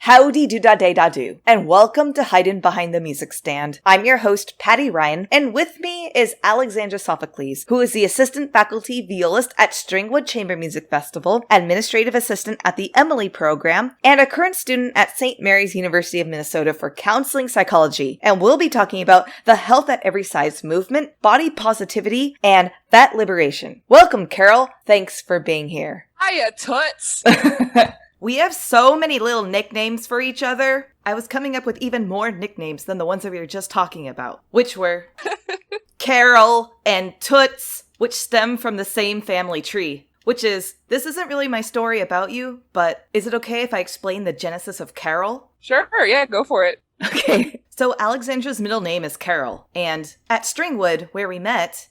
Howdy do da day da do, and welcome to Haydn Behind the Music Stand. I'm your host, Patty Ryan, and with me is Alexandra Sophocleus, who is the assistant faculty violist at Stringwood Chamber Music Festival, administrative assistant at the Emily program, and a current student at St. Mary's University of Minnesota for counseling psychology. And we'll be talking about the health at every size movement, body positivity, and fat liberation. Welcome, Carol. Thanks for being here. Hiya, Toots. We have so many little nicknames for each other. I was coming up with even more nicknames than the ones that we were just talking about, which were Carol and Toots, which stem from the same family tree. Which is, this isn't really my story about you, but is it okay if I explain the genesis of Carol? Sure, yeah, go for it. Okay. So Alexandra's middle name is Carol, and at Stringwood, where we met,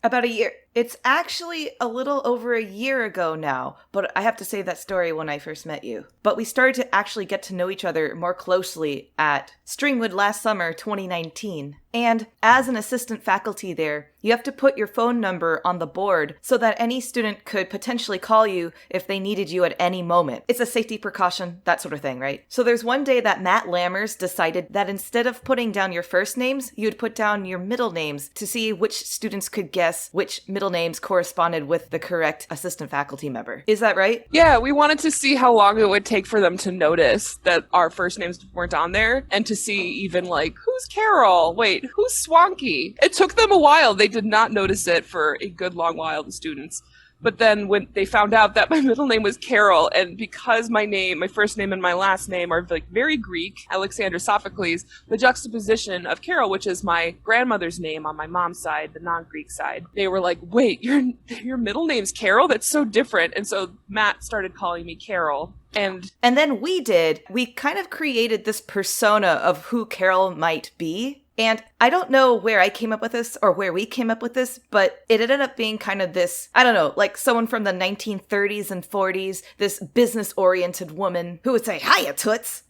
it's actually a little over a year ago now, but I have to say that story when I first met you. But we started to actually get to know each other more closely at Stringwood last summer, 2019. And as an assistant faculty there, you have to put your phone number on the board so that any student could potentially call you if they needed you at any moment. It's a safety precaution, that sort of thing, right? So there's one day that Matt Lammers decided that instead of putting down your first names, you'd put down your middle names to see which students could guess which middle names corresponded with the correct assistant faculty member. Is that right? Yeah, we wanted to see how long it would take for them to notice that our first names weren't on there, and to see even like, who's Carol? Wait, who's Swanky? It took them a while. They did not notice it for a good long while, the students. But then when they found out that my middle name was Carol, and because my first name and my last name are like very Greek, Alexandra Sophocleus, the juxtaposition of Carol, which is my grandmother's name on my mom's side, the non-Greek side, they were like, wait, your middle name's Carol? That's so different. And so Matt started calling me Carol. And then we kind of created this persona of who Carol might be. And I don't know where I came up with this or where we came up with this, but it ended up being kind of this, I don't know, like someone from the 1930s and 40s, this business-oriented woman who would say, "Hiya, Toots."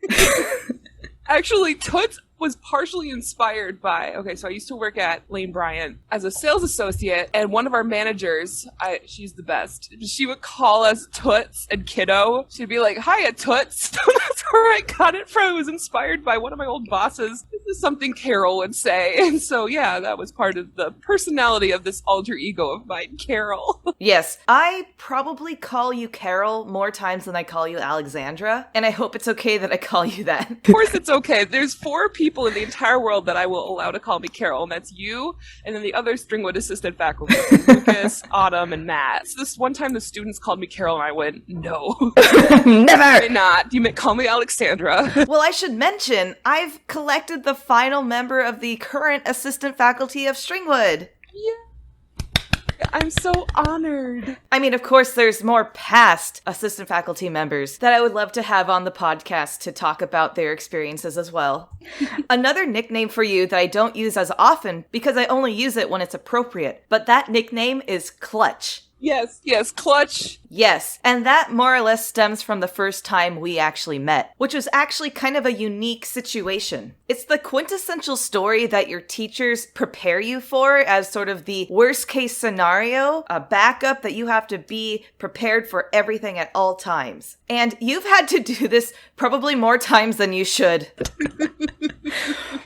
Actually, Toots was partially inspired by, so I used to work at Lane Bryant as a sales associate, and one of our managers, she's the best, she would call us Toots and Kiddo. She'd be like, "Hiya, Toots." That's where I got it from. It was inspired by one of my old bosses. This is something Carol would say. And so, yeah, that was part of the personality of this alter ego of mine, Carol. Yes, I probably call you Carol more times than I call you Alexandra, and I hope it's okay that I call you that. Of course it's okay. There's 4 people in the entire world that I will allow to call me Carol, and that's you, and then the other Stringwood assistant faculty, Lucas, Autumn, and Matt. So this one time the students called me Carol, and I went, no. Never! Why not? You may call me Alexandra. Well, I should mention, I've collected the final member of the current assistant faculty of Stringwood. Yeah. I'm so honored. I mean, of course, there's more past assistant faculty members that I would love to have on the podcast to talk about their experiences as well. Another nickname for you that I don't use as often because I only use it when it's appropriate, but that nickname is Clutch. Yes, Clutch. Yes, and that more or less stems from the first time we actually met, which was actually kind of a unique situation. It's the quintessential story that your teachers prepare you for as sort of the worst case scenario, a backup that you have to be prepared for everything at all times. And you've had to do this probably more times than you should.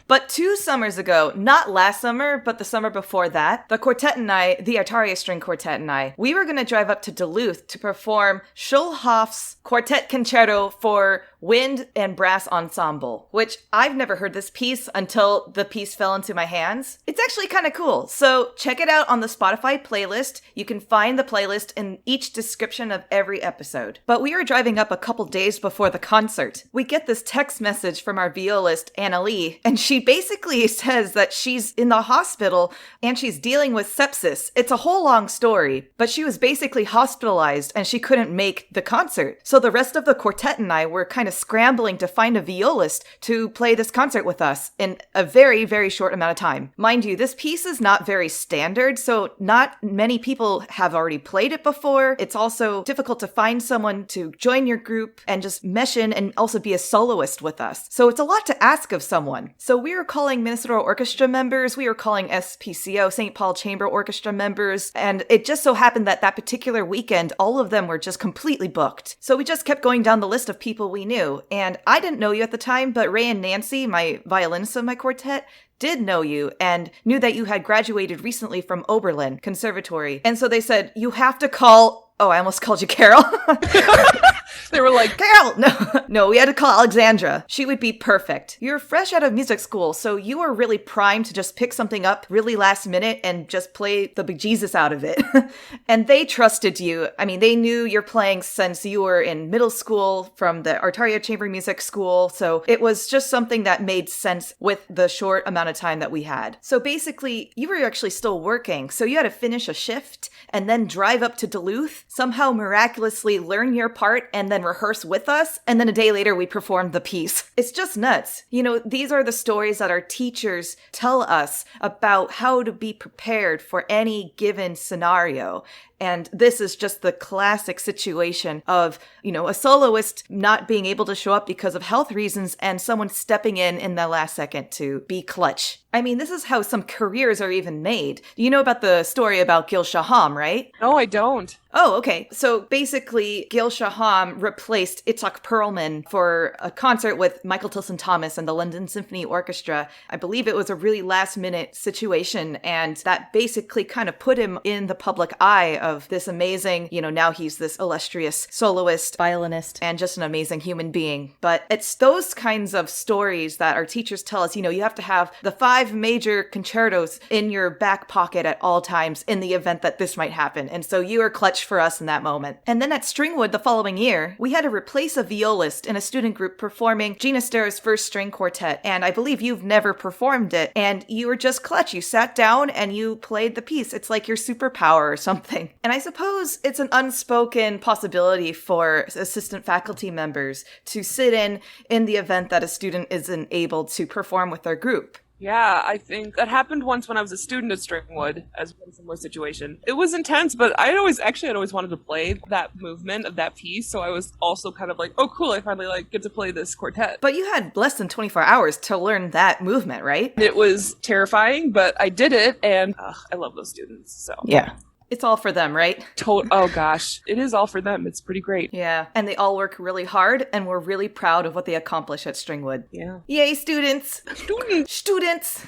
But 2 summers ago, not last summer, but the summer before that, the quartet and I, the Artaria String Quartet and I, we were going to drive up to Duluth to perform Schulhoff's Quartet Concerto for Wind and Brass Ensemble, which I've never heard this piece until the piece fell into my hands. It's actually kind of cool. So check it out on the Spotify playlist. You can find the playlist in each description of every episode. But we were driving up a couple days before the concert. We get this text message from our violist, Anna Lee, and she basically says that she's in the hospital and she's dealing with sepsis. It's a whole long story, but she was basically hospitalized and she couldn't make the concert. So the rest of the quartet and I were kind of scrambling to find a violist to play this concert with us in a very, very short amount of time. Mind you, this piece is not very standard, so not many people have already played it before. It's also difficult to find someone to join your group and just mesh in and also be a soloist with us. So it's a lot to ask of someone. So we were calling Minnesota Orchestra members, we were calling SPCO, St. Paul Chamber Orchestra members, and it just so happened that that particular weekend, all of them were just completely booked. So we just kept going down the list of people we knew. new. And I didn't know you at the time, but Ray and Nancy, my violinists of my quartet, did know you and knew that you had graduated recently from Oberlin Conservatory. And so they said, you have to call... Oh, I almost called you Carol. They were like, Carol! No, we had to call Alexandra. She would be perfect. You're fresh out of music school, so you were really primed to just pick something up really last minute and just play the bejesus out of it. And they trusted you. I mean, they knew your playing since you were in middle school from the Artaria Chamber Music School, so it was just something that made sense with the short amount of time that we had. So basically, you were actually still working, so you had to finish a shift and then drive up to Duluth, somehow miraculously learn your part, and then rehearse with us, and then a day later we performed the piece. It's just nuts. You know, these are the stories that our teachers tell us about how to be prepared for any given scenario. And this is just the classic situation of, you know, a soloist not being able to show up because of health reasons and someone stepping in the last second to be clutch. I mean, this is how some careers are even made. You know about the story about Gil Shaham, right? no, I don't. Oh, okay. So basically, Gil Shaham replaced Itzhak Perlman for a concert with Michael Tilson Thomas and the London Symphony Orchestra. I believe it was a really last-minute situation, and that basically kind of put him in the public eye of this amazing, you know, now he's this illustrious soloist, violinist, and just an amazing human being. But it's those kinds of stories that our teachers tell us, you know, you have to have the 5 major concertos in your back pocket at all times in the event that this might happen. And so you are clutch for us in that moment. And then at Stringwood the following year, we had to replace a violist in a student group performing Gina Starr's first string quartet. And I believe you've never performed it. And you were just clutch. You sat down and you played the piece. It's like your superpower or something. And I suppose it's an unspoken possibility for assistant faculty members to sit in the event that a student isn't able to perform with their group. Yeah, I think that happened once when I was a student at Stringwood, as a similar situation. It was intense, but I'd always wanted to play that movement of that piece, so I was also kind of like, oh cool, I finally get to play this quartet. But you had less than 24 hours to learn that movement, right? It was terrifying, but I did it, and I love those students, so. Yeah. It's all for them, right? Oh gosh, it is all for them. It's pretty great. Yeah, and they all work really hard, and we're really proud of what they accomplish at Stringwood. Yeah. Yay, students! Students!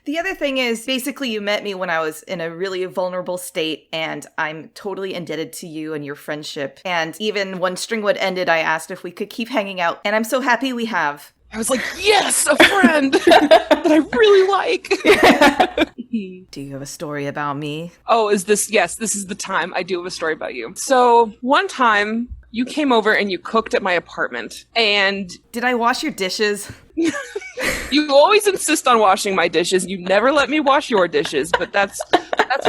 The other thing is, basically you met me when I was in a really vulnerable state, and I'm totally indebted to you and your friendship. And even when Stringwood ended, I asked if we could keep hanging out, and I'm so happy we have. I was like, yes, a friend that I really like. Do you have a story about me? Oh, yes, this is the time. I do have a story about you. So one time you came over and you cooked at my apartment, and did I wash your dishes? You always insist on washing my dishes. You never let me wash your dishes, but that's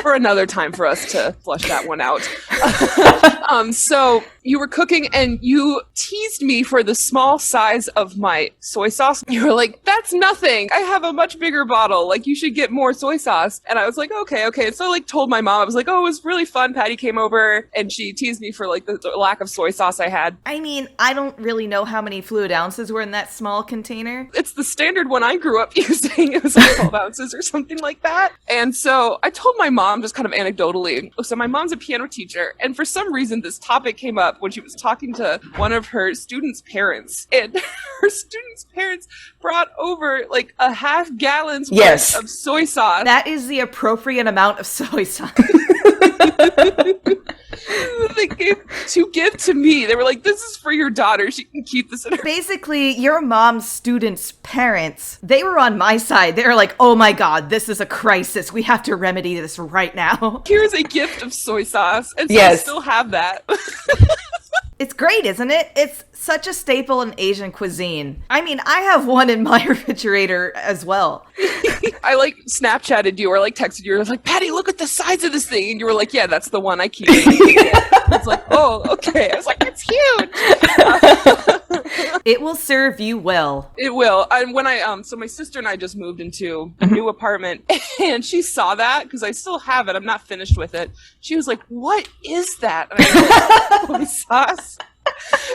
for another time for us to flush that one out. So you were cooking and you teased me for the small size of my soy sauce. You were like, that's nothing. I have a much bigger bottle. Like, you should get more soy sauce. And I was like, okay. And so I told my mom, I was like, oh, it was really fun. Patty came over and she teased me for the lack of soy sauce I had. I mean, I don't really know how many fluid ounces were in that small container. It's the standard one I grew up using. It was like 12 ounces or something like that. And so I told my mom, just kind of anecdotally, so my mom's a piano teacher, and for some reason this topic came up when she was talking to one of her students' parents, and her students' parents brought over like a half gallon's worth of soy sauce. That is the appropriate amount of soy sauce. They gave to give to me. They were like, this is for your daughter. She can keep this in her. Basically, your mom's students' parents, they were on my side. They were like, oh my God, this is a crisis. We have to remedy this right now. Here's a gift of soy sauce. And so I still have that. It's great, isn't it? It's such a staple in Asian cuisine. I mean, I have one in my refrigerator as well. I Snapchatted you or texted you. I was like, Patty, look at the size of this thing. And you were like, yeah, that's the one I keep. I was like, oh, okay. I was like, it's huge. It will serve you well. It will. And when so my sister and I just moved into a new apartment, and she saw that because I still have it. I'm not finished with it. She was like, what is that? And I was like, soy sauce.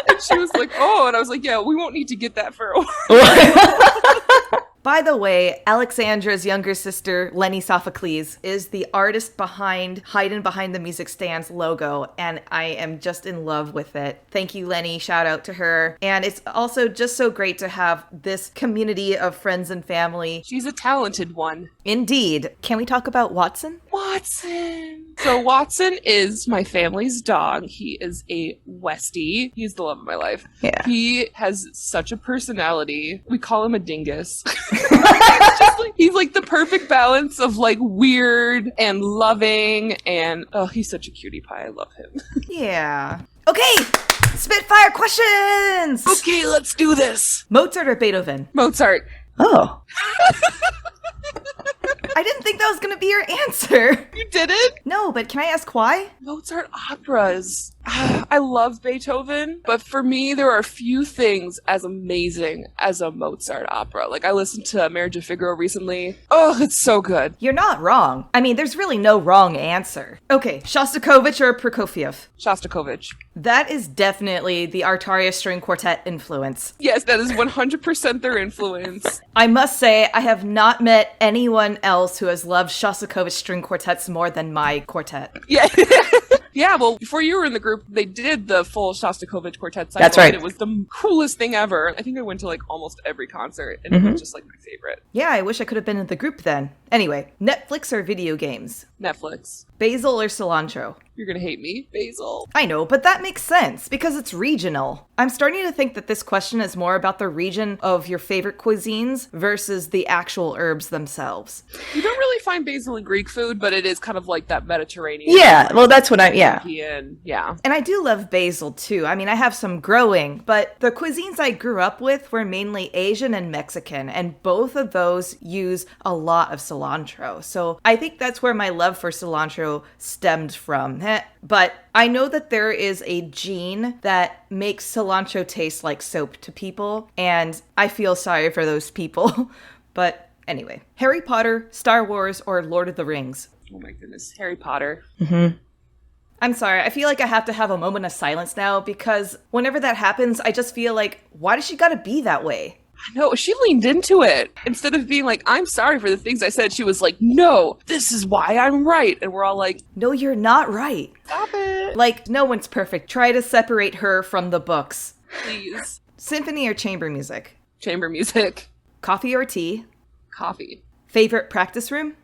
And she was like, oh, and I was like, yeah, we won't need to get that for a while. By the way, Alexandra's younger sister, Lenny Sophocleus, is the artist behind Haydn Behind the Music Stand's logo, and I am just in love with it. Thank you, Lenny. Shout out to her. And it's also just so great to have this community of friends and family. She's a talented one. Indeed. Can we talk about Watson? Watson! So Watson is my family's dog. He is a Westie. He's the love of my life. Yeah. He has such a personality. We call him a dingus. He's like the perfect balance of like weird and loving, and oh, he's such a cutie pie. I love him. Yeah. Okay, Spitfire questions! Okay, let's do this. Mozart or Beethoven? Mozart. Oh. I didn't think that was going to be your answer. You didn't? No, but can I ask why? Mozart operas. I love Beethoven, but for me, there are a few things as amazing as a Mozart opera. Like, I listened to Marriage of Figaro recently. Oh, it's so good. You're not wrong. I mean, there's really no wrong answer. Okay, Shostakovich or Prokofiev? Shostakovich. That is definitely the Artaria String Quartet influence. Yes, that is 100% their influence. I must say, I have not met anyone else who has loved Shostakovich string quartets more than my quartet. Yeah. Yeah, well, before you were in the group, they did the full Shostakovich quartet cycle. That's right. And it was the coolest thing ever. I think I went to like almost every concert, and it was just like my favorite. Yeah, I wish I could have been in the group then. Anyway, Netflix or video games? Netflix. Basil or cilantro? You're gonna hate me. Basil. I know, but that makes sense because it's regional. I'm starting to think that this question is more about the region of your favorite cuisines versus the actual herbs themselves. You don't really find basil in Greek food, but it is kind of like that Mediterranean. Yeah, well, that's what European, yeah. And I do love basil too. I mean, I have some growing, but the cuisines I grew up with were mainly Asian and Mexican, and both of those use a lot of cilantro. So I think that's where my love for cilantro stemmed from. But I know that there is a gene that makes cilantro taste like soap to people, and I feel sorry for those people. But anyway, Harry Potter, Star Wars, or Lord of the Rings? Oh my goodness, Harry Potter. I'm sorry, I feel like I have to have a moment of silence now because whenever that happens, I just feel like, why does she gotta be that way? I know, she leaned into it. Instead of being like, I'm sorry for the things I said, she was like, no, this is why I'm right. And we're all like, no, you're not right. Stop it. Like, no one's perfect. Try to separate her from the books. Please. Symphony or chamber music? Chamber music. Coffee or tea? Coffee. Favorite practice room?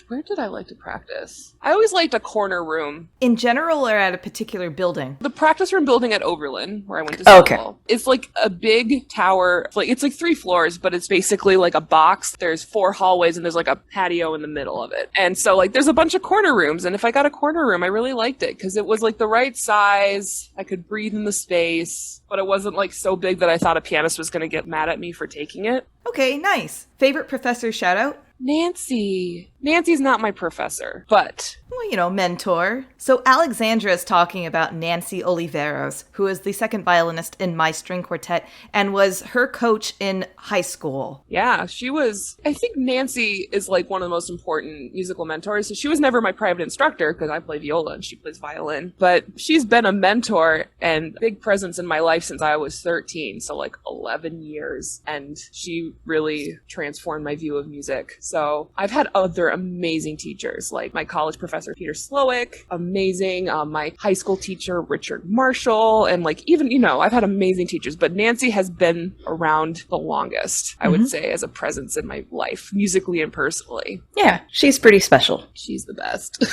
Where did I like to practice? I always liked a corner room. In general or at a particular building? The practice room building at Oberlin, where I went to school. Okay. It's like a big tower. It's like 3 floors, but it's basically like a box. There's 4 hallways, and there's like a patio in the middle of it. And so like there's a bunch of corner rooms, and if I got a corner room, I really liked it because it was like the right size. I could breathe in the space, but it wasn't like so big that I thought a pianist was going to get mad at me for taking it. Okay, nice. Favorite professor shout out? Nancy. Nancy's not my professor, but... Well, you know, mentor. So Alexandra is talking about Nancy Oliveros, who is the second violinist in my string quartet and was her coach in high school. Yeah, she was... I think Nancy is like one of the most important musical mentors. So she was never my private instructor because I play viola and she plays violin. But she's been a mentor and big presence in my life since I was 13. So like 11 years. And she really transformed my view of music. So I've had other amazing teachers, like my college professor, Peter Slowick, amazing, my high school teacher, Richard Marshall, and like even, you know, I've had amazing teachers, but Nancy has been around the longest, I would say, as a presence in my life, musically and personally. Yeah, she's pretty special. She's the best.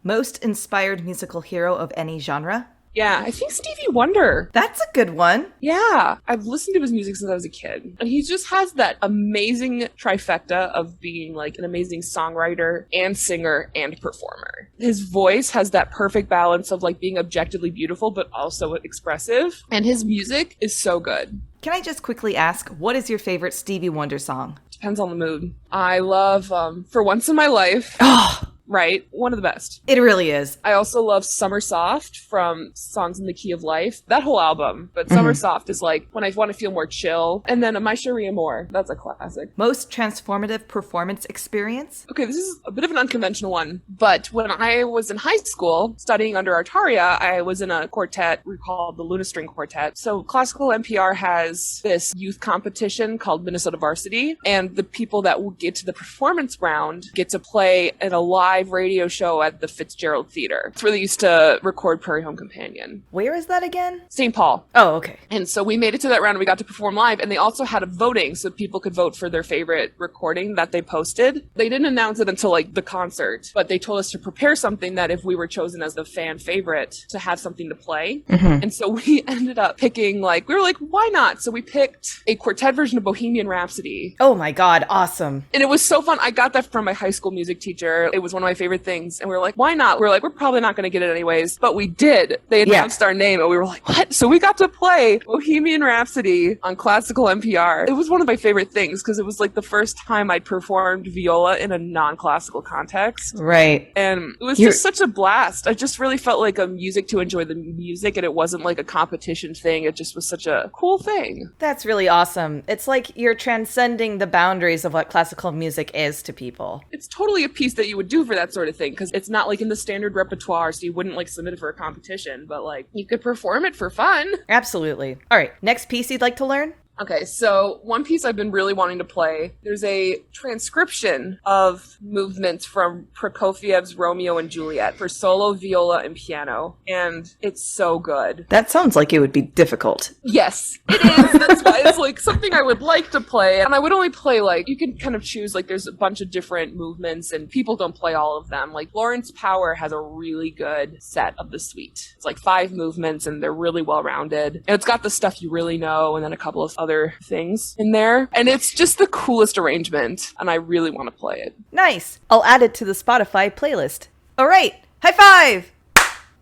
Most inspired musical hero of any genre? Yeah, I think Stevie Wonder. That's a good one. Yeah, I've listened to his music since I was a kid. And he just has that amazing trifecta of being like an amazing songwriter and singer and performer. His voice has that perfect balance of like being objectively beautiful but also expressive. And his music is so good. Can I just quickly ask, what is your favorite Stevie Wonder song? Depends on the mood. I love For Once in My Life. Oh, right? One of the best. It really is. I also love Summer Soft from Songs in the Key of Life. That whole album. But Summer Soft is like when I want to feel more chill. And then My Cherie Amour. That's a classic. Most transformative performance experience? Okay, this is a bit of an unconventional one. But when I was in high school studying under Artaria, I was in a quartet we called the Luna String Quartet. So classical NPR has this youth competition called Minnesota Varsity. And the people that will get to the performance round get to play in a live radio show at the Fitzgerald Theater. It's where they used to record Prairie Home Companion. Where is that again? St. Paul. Oh, okay. And so we made it to that round and we got to perform live. And they also had a voting so people could vote for their favorite recording that they posted. They didn't announce it until like the concert, but they told us to prepare something that if we were chosen as the fan favorite to have something to play. And so we ended up picking we were like, why not? So we picked a quartet version of Bohemian Rhapsody. Oh my God, awesome. And it was so fun. I got that from my high school music teacher. It was one of my favorite things. And we were like, why not? We were like, we're probably not going to get it anyways. But we did. They announced our name and we were like, what? So we got to play Bohemian Rhapsody on classical NPR. It was one of my favorite things because it was like the first time I'd performed viola in a non-classical context. Right. And it was just such a blast. I just really felt like a music to enjoy the music and it wasn't like a competition thing. It just was such a cool thing. That's really awesome. It's like you're transcending the boundaries of what classical music is to people. It's totally a piece that you would do for that sort of thing because it's not like in the standard repertoire, so you wouldn't like submit it for a competition, but like you could perform it for fun. Absolutely. All right, next piece you'd like to learn? Okay, so one piece I've been really wanting to play, there's a transcription of movements from Prokofiev's Romeo and Juliet for solo, viola, and piano, and it's so good. That sounds like it would be difficult. Yes, it is. That's why it's like something I would like to play, and I would only play you can kind of choose, there's a bunch of different movements, and people don't play all of them. Like Lawrence Power has a really good set of the suite. It's 5 movements, and they're really well-rounded, and it's got the stuff you really know, and then a couple of other things in there. And it's just the coolest arrangement, and I really want to play it. Nice. I'll add it to the Spotify playlist. All right. High five!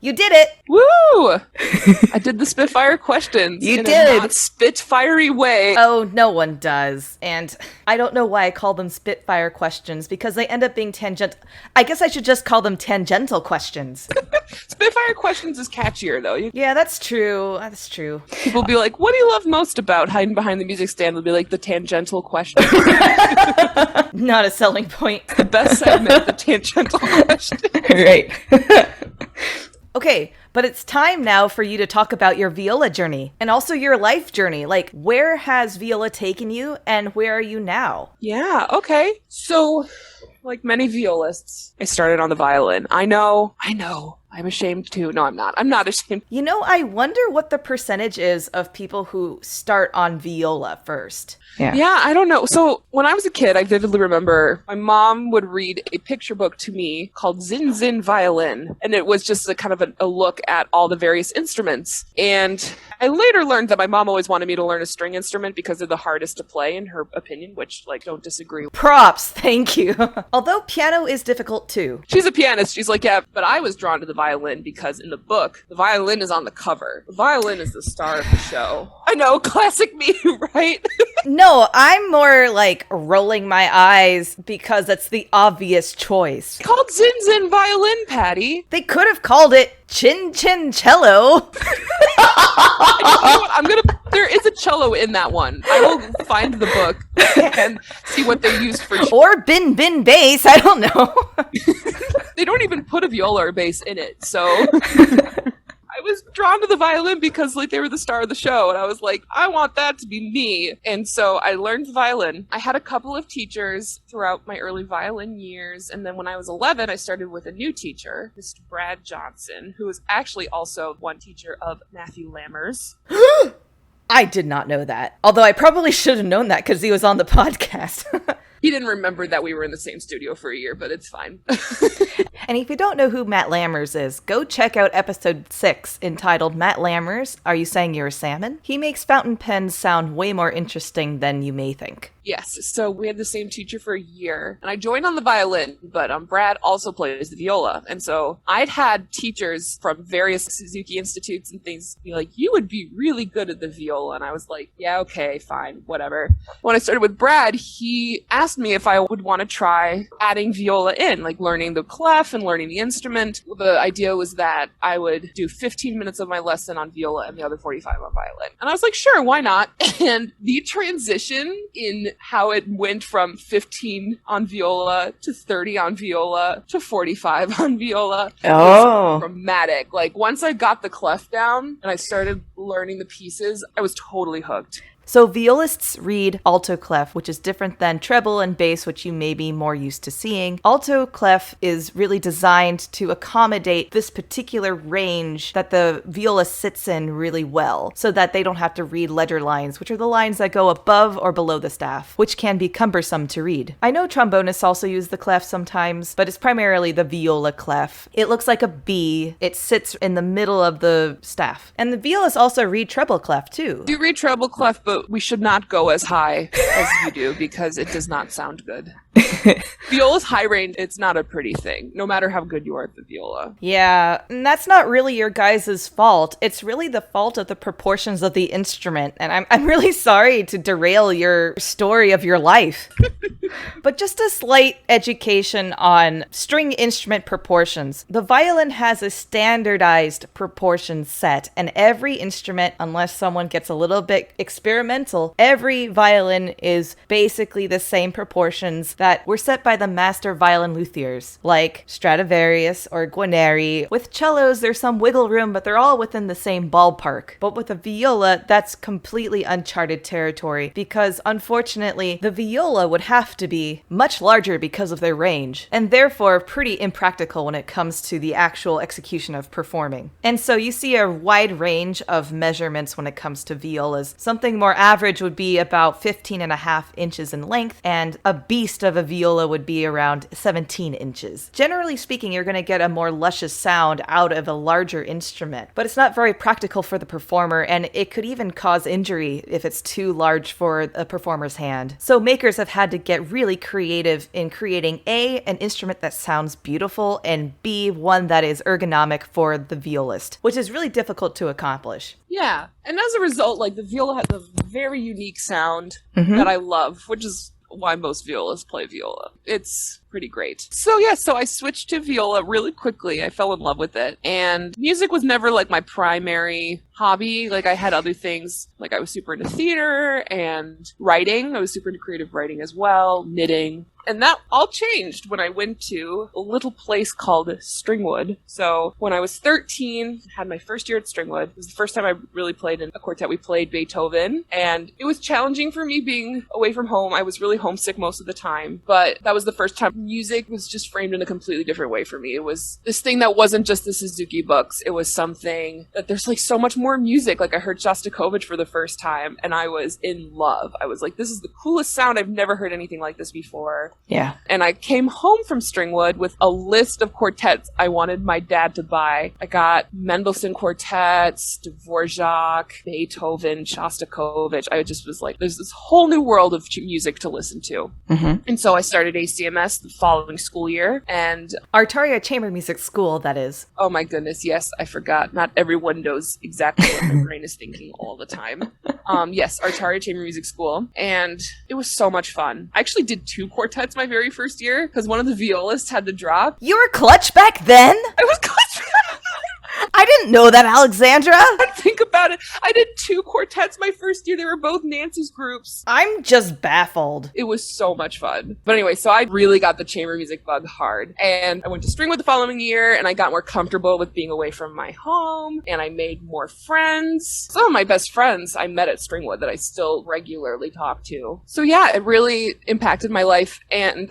You did it! Woo! I did the Spitfire questions. You in did! a not Spitfire-y way. Oh, no one does. And I don't know why I call them Spitfire questions, because they end up being tangential. I guess I should just call them tangential questions. Spitfire questions is catchier, though. Yeah, that's true. That's true. People will be like, what do you love most about hiding behind the music stand? They'll be like, the tangential question. Not a selling point. The best segment, the tangential question. Right. Okay, but it's time now for you to talk about your viola journey and also your life journey. Where has viola taken you and where are you now? Yeah, okay. So, like many violists, I started on the violin. I know. I'm ashamed too. No, I'm not. I'm not ashamed. I wonder what the percentage is of people who start on viola first. Yeah, I don't know. So when I was a kid, I vividly remember my mom would read a picture book to me called Zin Zin Violin. And it was just a kind of a look at all the various instruments. And I later learned that my mom always wanted me to learn a string instrument because they're the hardest to play, in her opinion, which, don't disagree. Props, thank you. Although piano is difficult too. She's a pianist. She's like, yeah, but I was drawn to the violin because in the book, the violin is on the cover. The violin is the star of the show. I know, classic me, right? No, I'm more rolling my eyes because that's the obvious choice. It's called Zin Zin Violin, Patty. They could have called it Chin Chin Cello. There is a cello in that one. I will find the book and see what they used for. Or Bin Bin Bass, I don't know. They don't even put a viola or bass in it, so. I was drawn to the violin because they were the star of the show, and I was like, I want that to be me. And so I learned the violin. I had a couple of teachers throughout my early violin years, and then when I was 11, I started with a new teacher, Mr. Brad Johnson, who was actually also one teacher of Matthew Lammers. I did not know that. Although I probably should have known that because he was on the podcast. He didn't remember that we were in the same studio for a year, but it's fine. And if you don't know who Matt Lammers is, go check out episode 6 entitled Matt Lammers, Are You Saying You're a Salmon? He makes fountain pens sound way more interesting than you may think. Yes. So we had the same teacher for a year, and I joined on the violin, but Brad also plays the viola. And so I'd had teachers from various Suzuki institutes and things be like, you would be really good at the viola. And I was like, yeah, okay, fine, whatever. When I started with Brad, he asked me if I would want to try adding viola in, like learning the clef and learning the instrument. The idea was that I would do 15 minutes of my lesson on viola and the other 45 on violin. And I was like, sure, why not? And the transition in how it went from 15 on viola to 30 on viola to 45 on viola was dramatic. Like, once I got the clef down and I started learning the pieces, I was totally hooked. So violists read alto clef, which is different than treble and bass, which you may be more used to seeing. Alto clef is really designed to accommodate this particular range that the viola sits in really well, so that they don't have to read ledger lines, which are the lines that go above or below the staff, which can be cumbersome to read. I know trombonists also use the clef sometimes, but it's primarily the viola clef. It looks like a B. It sits in the middle of the staff. And the violists also read treble clef too. You read treble clef, but we should not go as high as you do because it does not sound good. Viola's high range, it's not a pretty thing, no matter how good you are at the viola. Yeah, and that's not really your guys' fault. It's really the fault of the proportions of the instrument, and I'm really sorry to derail your story of your life. But just a slight education on string instrument proportions. The violin has a standardized proportion set, and every instrument, unless someone gets a little bit experimental, every violin is basically the same proportions that were set by the master violin luthiers, like Stradivarius or Guarneri. With cellos, there's some wiggle room, but they're all within the same ballpark. But with a viola, that's completely uncharted territory, because unfortunately, the viola would have to be much larger because of their range, and therefore pretty impractical when it comes to the actual execution of performing. And so you see a wide range of measurements when it comes to violas. Something more average would be about 15.5 inches in length, and a beast of a viola would be around 17 inches. Generally speaking, you're going to get a more luscious sound out of a larger instrument, but it's not very practical for the performer, and it could even cause injury if it's too large for a performer's hand. So makers have had to get really creative in creating A, an instrument that sounds beautiful, and B, one that is ergonomic for the violist, which is really difficult to accomplish. Yeah, and as a result, like, the viola has a very unique sound that I love, which is why most violists play viola. It's pretty great. So yeah, so I switched to viola really quickly. I fell in love with it. And music was never like my primary hobby. Like, I had other things. Like, I was super into theater and writing. I was super into creative writing as well, knitting. And that all changed when I went to a little place called Stringwood. So when I was 13, had my first year at Stringwood. It was the first time I really played in a quartet. We played Beethoven, and it was challenging for me being away from home. I was really homesick most of the time, but that was the first time music was just framed in a completely different way for me. It was this thing that wasn't just the Suzuki books. It was something that there's like so much more music. Like, I heard Shostakovich for the first time, and I was in love. I was like, this is the coolest sound. I've never heard anything like this before. Yeah. And I came home from Stringwood with a list of quartets I wanted my dad to buy. I got Mendelssohn quartets, Dvorak, Beethoven, Shostakovich. I just was like, there's this whole new world of music to listen to. And so I started ACMS the following school year. And Artaria Chamber Music School, that is. Oh my goodness, yes, I forgot. Not everyone knows exactly what my brain is thinking all the time. Yes, Artaria Chamber Music School. And it was so much fun. I actually did 2 quartets my very first year because one of the violists had to drop. You were clutch back then? I was clutch. I didn't know that, Alexandra. Think about it. I did 2 quartets my first year. They were both Nancy's groups. I'm just baffled. It was so much fun. But anyway, so I really got the chamber music bug hard. And I went to Stringwood the following year, and I got more comfortable with being away from my home, and I made more friends. Some of my best friends I met at Stringwood that I still regularly talk to. So yeah, it really impacted my life. And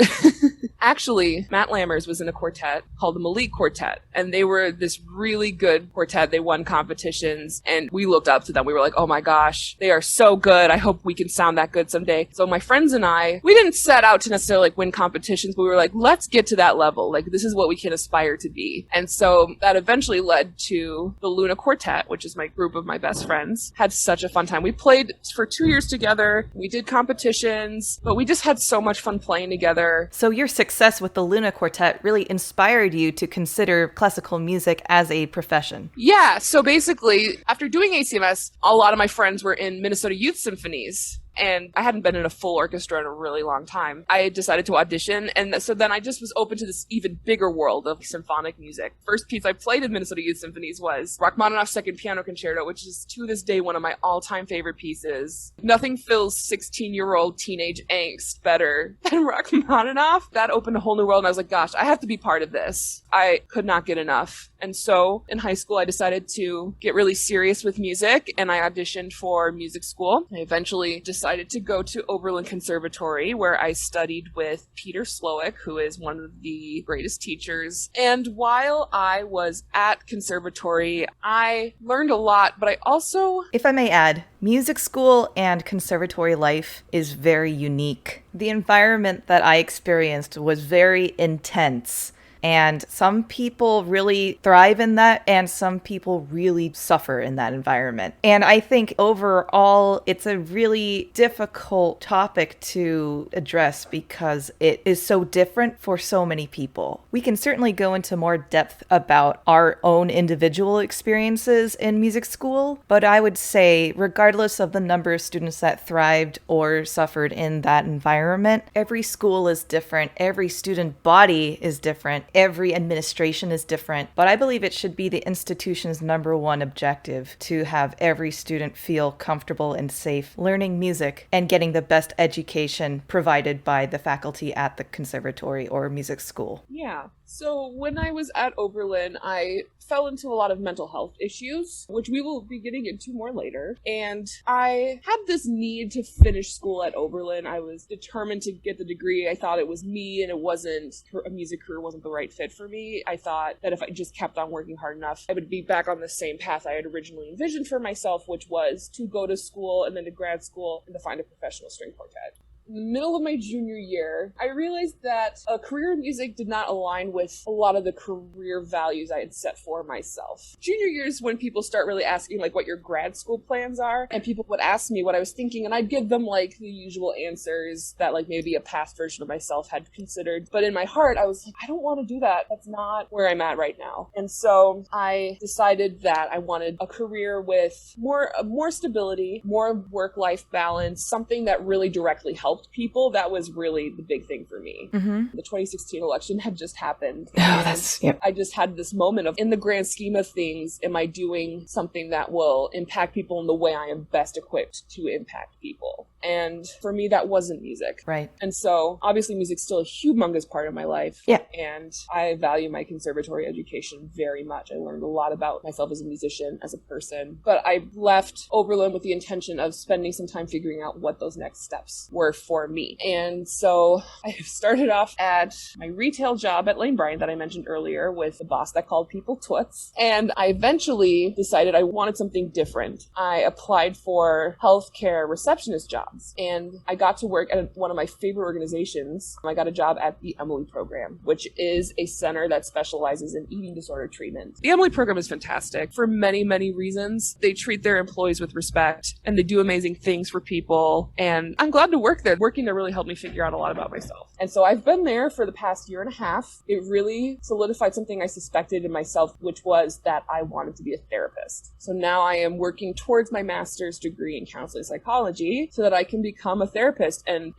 actually, Matt Lammers was in a quartet called the Malik Quartet, and they were this really good quartet. They won competitions, and we looked up to them. We were like, oh my gosh, they are so good. I hope we can sound that good someday. So my friends and I, we didn't set out to necessarily like win competitions, but we were like, let's get to that level. Like, this is what we can aspire to be. And so that eventually led to the Luna Quartet, which is my group of my best friends. Had such a fun time. We played for 2 years together. We did competitions, but we just had so much fun playing together. So your success with the Luna Quartet really inspired you to consider classical music as a profession. Yeah, so basically, after doing ACMS, a lot of my friends were in Minnesota Youth Symphonies. And I hadn't been in a full orchestra in a really long time. I decided to audition, and so then I just was open to this even bigger world of symphonic music. First piece I played in Minnesota Youth Symphonies was Rachmaninoff's Second Piano Concerto, which is to this day one of my all-time favorite pieces. Nothing fills 16-year-old teenage angst better than Rachmaninoff. That opened a whole new world, and I was like, gosh, I have to be part of this. I could not get enough. And so in high school, I decided to get really serious with music, and I auditioned for music school. I eventually decided to go to Oberlin Conservatory, where I studied with Peter Slowick, who is one of the greatest teachers. And while I was at conservatory, I learned a lot, but I also... If I may add, music school and conservatory life is very unique. The environment that I experienced was very intense. And some people really thrive in that, and some people really suffer in that environment. And I think overall, it's a really difficult topic to address because it is so different for so many people. We can certainly go into more depth about our own individual experiences in music school, but I would say, regardless of the number of students that thrived or suffered in that environment, every school is different, every student body is different. Every administration is different, but I believe it should be the institution's number one objective to have every student feel comfortable and safe learning music and getting the best education provided by the faculty at the conservatory or music school. Yeah. So when I was at Oberlin, I fell into a lot of mental health issues, which we will be getting into more later. And I had this need to finish school at Oberlin. I was determined to get the degree. I thought it was me, and it wasn't, a music career wasn't the right fit for me. I thought that if I just kept on working hard enough, I would be back on the same path I had originally envisioned for myself, which was to go to school and then to grad school and to find a professional string quartet. In the middle of my junior year, I realized that a career in music did not align with a lot of the career values I had set for myself. Junior year is when people start really asking like what your grad school plans are, and people would ask me what I was thinking, and I'd give them like the usual answers that like maybe a past version of myself had considered. But in my heart, I was like, I don't want to do that. That's not where I'm at right now. And so I decided that I wanted a career with more stability, more work-life balance, something that really directly helped people. That was really the big thing for me. Mm-hmm. The 2016 election had just happened. I just had this moment of, in the grand scheme of things, am I doing something that will impact people in the way I am best equipped to impact people? And for me, that wasn't music. Right. And so obviously music's still a humongous part of my life. Yeah. And I value my conservatory education very much. I learned a lot about myself as a musician, as a person. But I left Oberlin with the intention of spending some time figuring out what those next steps were for me. And so I started off at my retail job at Lane Bryant that I mentioned earlier with a boss that called people Toots. And I eventually decided I wanted something different. I applied for healthcare receptionist jobs. And I got to work at one of my favorite organizations. I got a job at the Emily Program, which is a center that specializes in eating disorder treatment. The Emily Program is fantastic for many, many reasons. They treat their employees with respect, and they do amazing things for people. And I'm glad to work there. Working there really helped me figure out a lot about myself. And so I've been there for the past year and a half. It really solidified something I suspected in myself, which was that I wanted to be a therapist. So now I am working towards my master's degree in counseling psychology so that I can become a therapist. And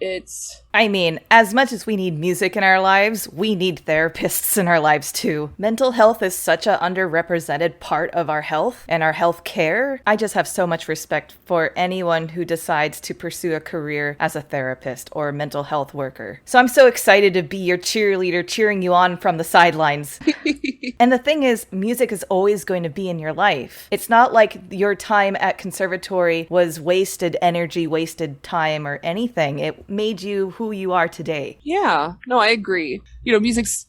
I mean, as much as we need music in our lives, we need therapists in our lives too. Mental health is such an underrepresented part of our health and our health care. I just have so much respect for anyone who decides to pursue a career as a therapist or a mental health worker. So I'm so excited to be your cheerleader, cheering you on from the sidelines. And the thing is, music is always going to be in your life. It's not like your time at conservatory was wasted energy, wasted good time or anything. It made you who you are today. Yeah, no, I agree.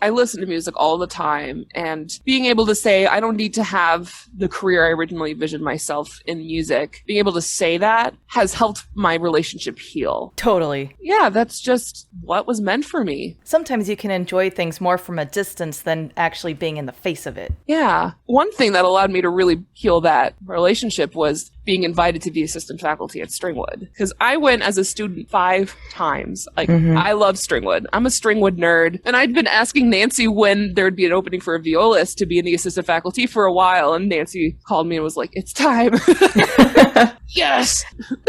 I listen to music all the time, and being able to say, I don't need to have the career I originally envisioned myself in music, being able to say that has helped my relationship heal. Totally. Yeah, that's just what was meant for me. Sometimes you can enjoy things more from a distance than actually being in the face of it. Yeah. One thing that allowed me to really heal that relationship was being invited to be assistant faculty at Stringwood. Because I went as a student 5 times. I love Stringwood. I'm a Stringwood nerd. And I'd been asking Nancy when there would be an opening for a violist to be in the assistant faculty for a while. And Nancy called me and was like, it's time. Yes!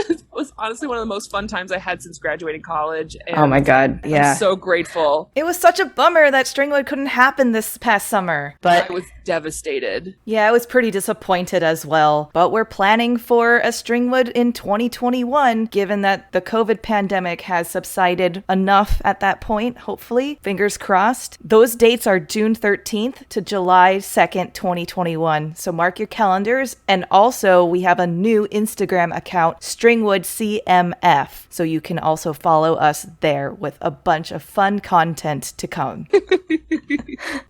It was honestly one of the most fun times I had since graduating college. And oh my God. Yeah. I'm so grateful. It was such a bummer that Stringwood couldn't happen this past summer. But I was devastated. Yeah, I was pretty disappointed as well. But we're planning for a Stringwood in 2021, given that the COVID pandemic has subsided enough at that point, hopefully. Fingers crossed. Those dates are June 13th to July 2nd, 2021. So mark your calendars. And also, we have a new Instagram account, Stringwood CMF. So you can also follow us there with a bunch of fun content to come.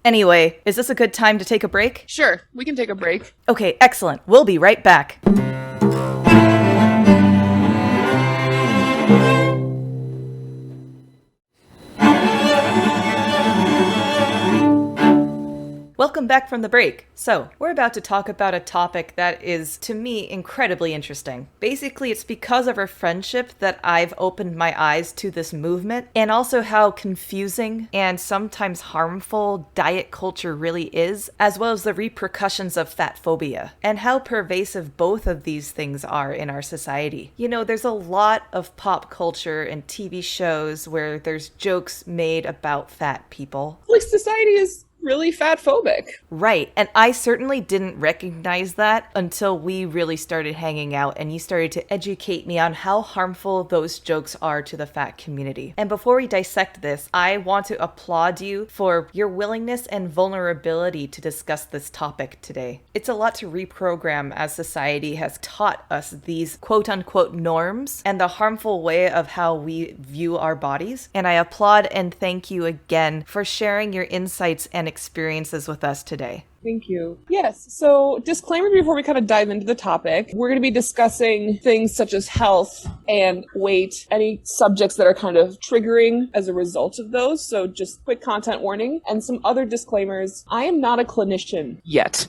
Anyway, is this a good time to take a break? Sure, we can take a break. Okay, excellent. We'll be right back. Welcome back from the break. So, we're about to talk about a topic that is, to me, incredibly interesting. Basically, it's because of our friendship that I've opened my eyes to this movement, and also how confusing and sometimes harmful diet culture really is, as well as the repercussions of fatphobia, and how pervasive both of these things are in our society. You know, there's a lot of pop culture and TV shows where there's jokes made about fat people. Like, society is really fatphobic. Right. And I certainly didn't recognize that until we really started hanging out and you started to educate me on how harmful those jokes are to the fat community. And before we dissect this, I want to applaud you for your willingness and vulnerability to discuss this topic today. It's a lot to reprogram as society has taught us these quote unquote norms and the harmful way of how we view our bodies. And I applaud and thank you again for sharing your insights and experiences with us today. Thank you. Yes. So disclaimer before we kind of dive into the topic. We're going to be discussing things such as health and weight, any subjects that are kind of triggering as a result of those. So just quick content warning and some other disclaimers. I am not a clinician yet.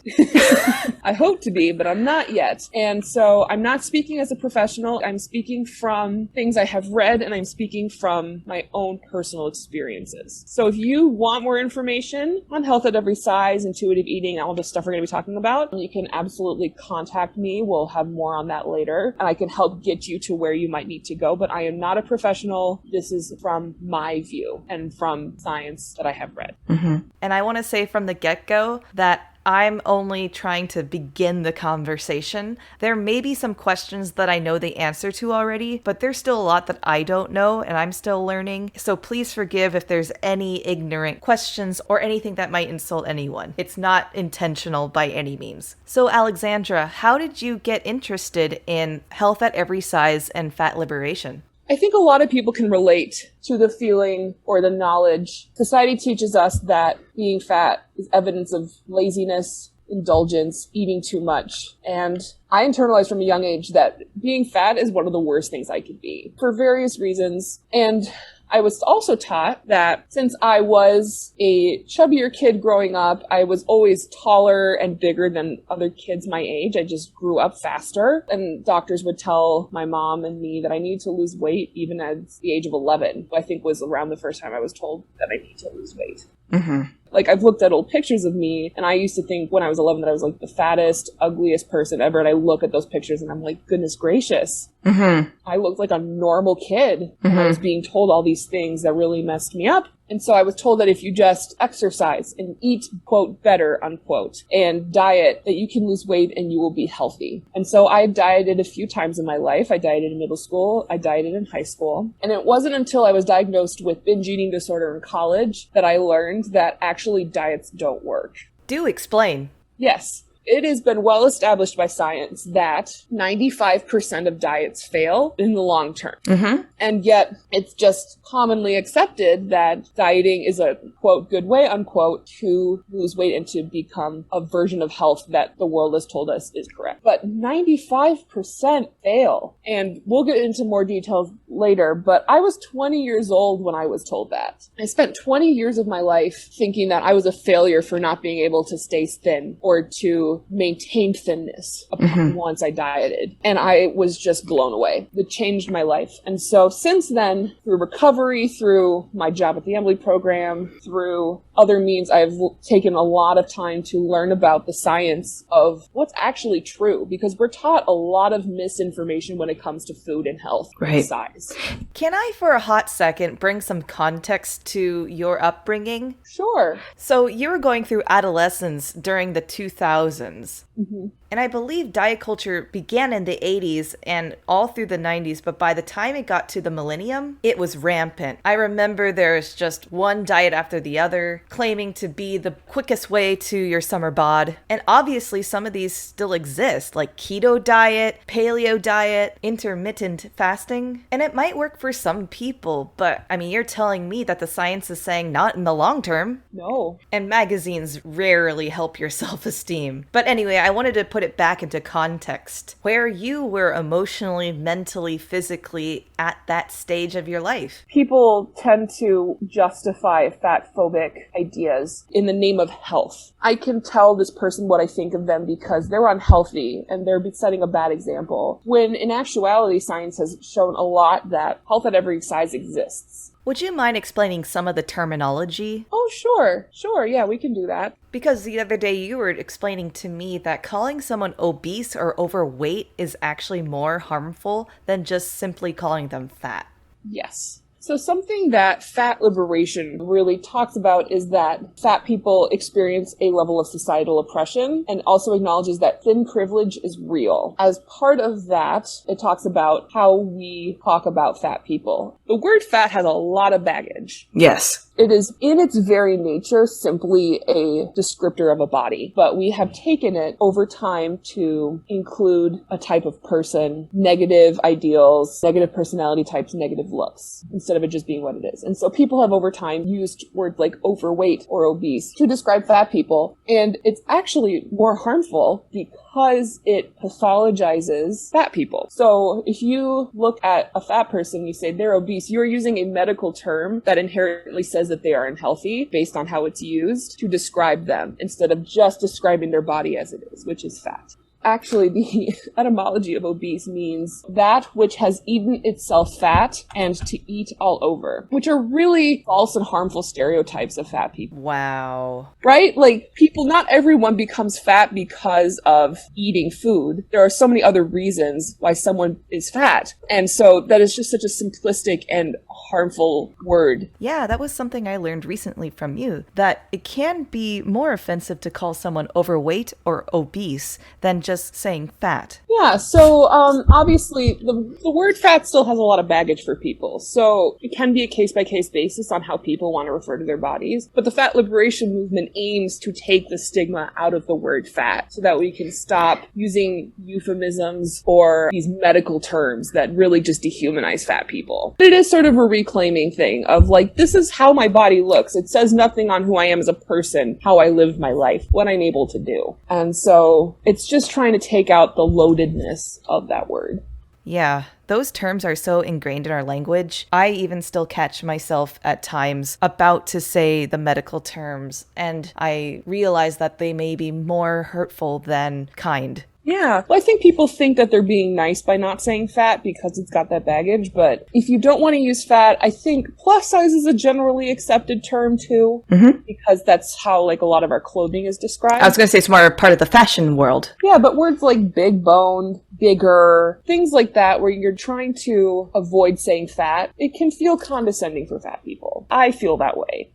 I hope to be, but I'm not yet. And so I'm not speaking as a professional. I'm speaking from things I have read and I'm speaking from my own personal experiences. So if you want more information on health at every size, intuitive eating, all the stuff we're going to be talking about, you can absolutely contact me. We'll have more on that later, and I can help get you to where you might need to go. But I am not a professional. This is from my view and from science that I have read. Mm-hmm. And I want to say from the get-go that I'm only trying to begin the conversation. There may be some questions that I know the answer to already, but there's still a lot that I don't know and I'm still learning. So please forgive if there's any ignorant questions or anything that might insult anyone. It's not intentional by any means. So Alexandra, how did you get interested in health at every size and fat liberation? I think a lot of people can relate to the feeling or the knowledge. Society teaches us that being fat is evidence of laziness, indulgence, eating too much. And I internalized from a young age that being fat is one of the worst things I could be for various reasons. And I was also taught that since I was a chubbier kid growing up, I was always taller and bigger than other kids my age. I just grew up faster. And doctors would tell my mom and me that I needed to lose weight even at the age of 11. I think was around the first time I was told that I need to lose weight. Mm-hmm. Like, I've looked at old pictures of me, and I used to think when I was 11 that I was, like, the fattest, ugliest person ever, and I look at those pictures, and I'm like, goodness gracious. Mm-hmm. I looked like a normal kid, and I was being told all these things that really messed me up. And so I was told that if you just exercise and eat, quote, better, unquote, and diet, that you can lose weight and you will be healthy. And so I dieted a few times in my life. I dieted in middle school. I dieted in high school. And it wasn't until I was diagnosed with binge eating disorder in college that I learned that actually diets don't work. Do explain. Yes. It has been well established by science that 95% of diets fail in the long term. Mm-hmm. And yet it's just commonly accepted that dieting is a, quote, good way, unquote, to lose weight and to become a version of health that the world has told us is correct. But 95% fail. And we'll get into more details later, but I was 20 years old when I was told that. I spent 20 years of my life thinking that I was a failure for not being able to stay thin or to maintain thinness once I dieted. And I was just blown away. It changed my life. And so since then, through recovery, through my job at the Emily program, through other means, I've taken a lot of time to learn about the science of what's actually true, because we're taught a lot of misinformation when it comes to food and health and size. Can I, for a hot second, bring some context to your upbringing? Sure. So you were going through adolescence during the 2000s. Mm-hmm. And I believe diet culture began in the 80s and all through the 90s, but by the time it got to the millennium, it was rampant. I remember there's just one diet after the other, claiming to be the quickest way to your summer bod. And obviously some of these still exist, like keto diet, paleo diet, intermittent fasting. And it might work for some people, but I mean, you're telling me that the science is saying not in the long term. No. And magazines rarely help your self-esteem. But anyway, I wanted to put it back into context, where you were emotionally, mentally, physically at that stage of your life. People tend to justify fatphobic ideas in the name of health. I can tell this person what I think of them because they're unhealthy and they're setting a bad example, when in actuality, science has shown a lot that health at every size exists. Would you mind explaining some of the terminology? Oh, sure. Sure, yeah, we can do that. Because the other day you were explaining to me that calling someone obese or overweight is actually more harmful than just simply calling them fat. Yes. So something that fat liberation really talks about is that fat people experience a level of societal oppression, and also acknowledges that thin privilege is real. As part of that, it talks about how we talk about fat people. The word fat has a lot of baggage. Yes. It is in its very nature simply a descriptor of a body, but we have taken it over time to include a type of person, negative ideals, negative personality types, negative looks, instead of it just being what it is. And so people have over time used words like overweight or obese to describe fat people, and it's actually more harmful because it pathologizes fat people. So if you look at a fat person, you say they're obese, you're using a medical term that inherently says that they are unhealthy based on how it's used to describe them, instead of just describing their body as it is, which is fat. Actually, the etymology of obese means that which has eaten itself fat and to eat all over, which are really false and harmful stereotypes of fat people. Wow. Right? Like, people, not everyone becomes fat because of eating food. There are so many other reasons why someone is fat. And so that is just such a simplistic and harmful word. Yeah, that was something I learned recently from you, that it can be more offensive to call someone overweight or obese than just saying fat. Yeah, so obviously the word fat still has a lot of baggage for people. So it can be a case-by-case basis on how people want to refer to their bodies. But the fat liberation movement aims to take the stigma out of the word fat so that we can stop using euphemisms or these medical terms that really just dehumanize fat people. It is sort of a reclaiming thing of like, this is how my body looks. It says nothing on who I am as a person, how I live my life, what I'm able to do. And so it's just trying to take out the loadedness of that word. Yeah, those terms are so ingrained in our language. I even still catch myself at times about to say the medical terms, and I realize that they may be more hurtful than kind. Yeah. Well, I think people think that they're being nice by not saying fat because it's got that baggage, but if you don't want to use fat, I think plus size is a generally accepted term too, because that's how like a lot of our clothing is described. I was going to say it's more part of the fashion world. Yeah, but words like big boned, bigger, things like that where you're trying to avoid saying fat, it can feel condescending for fat people. I feel that way.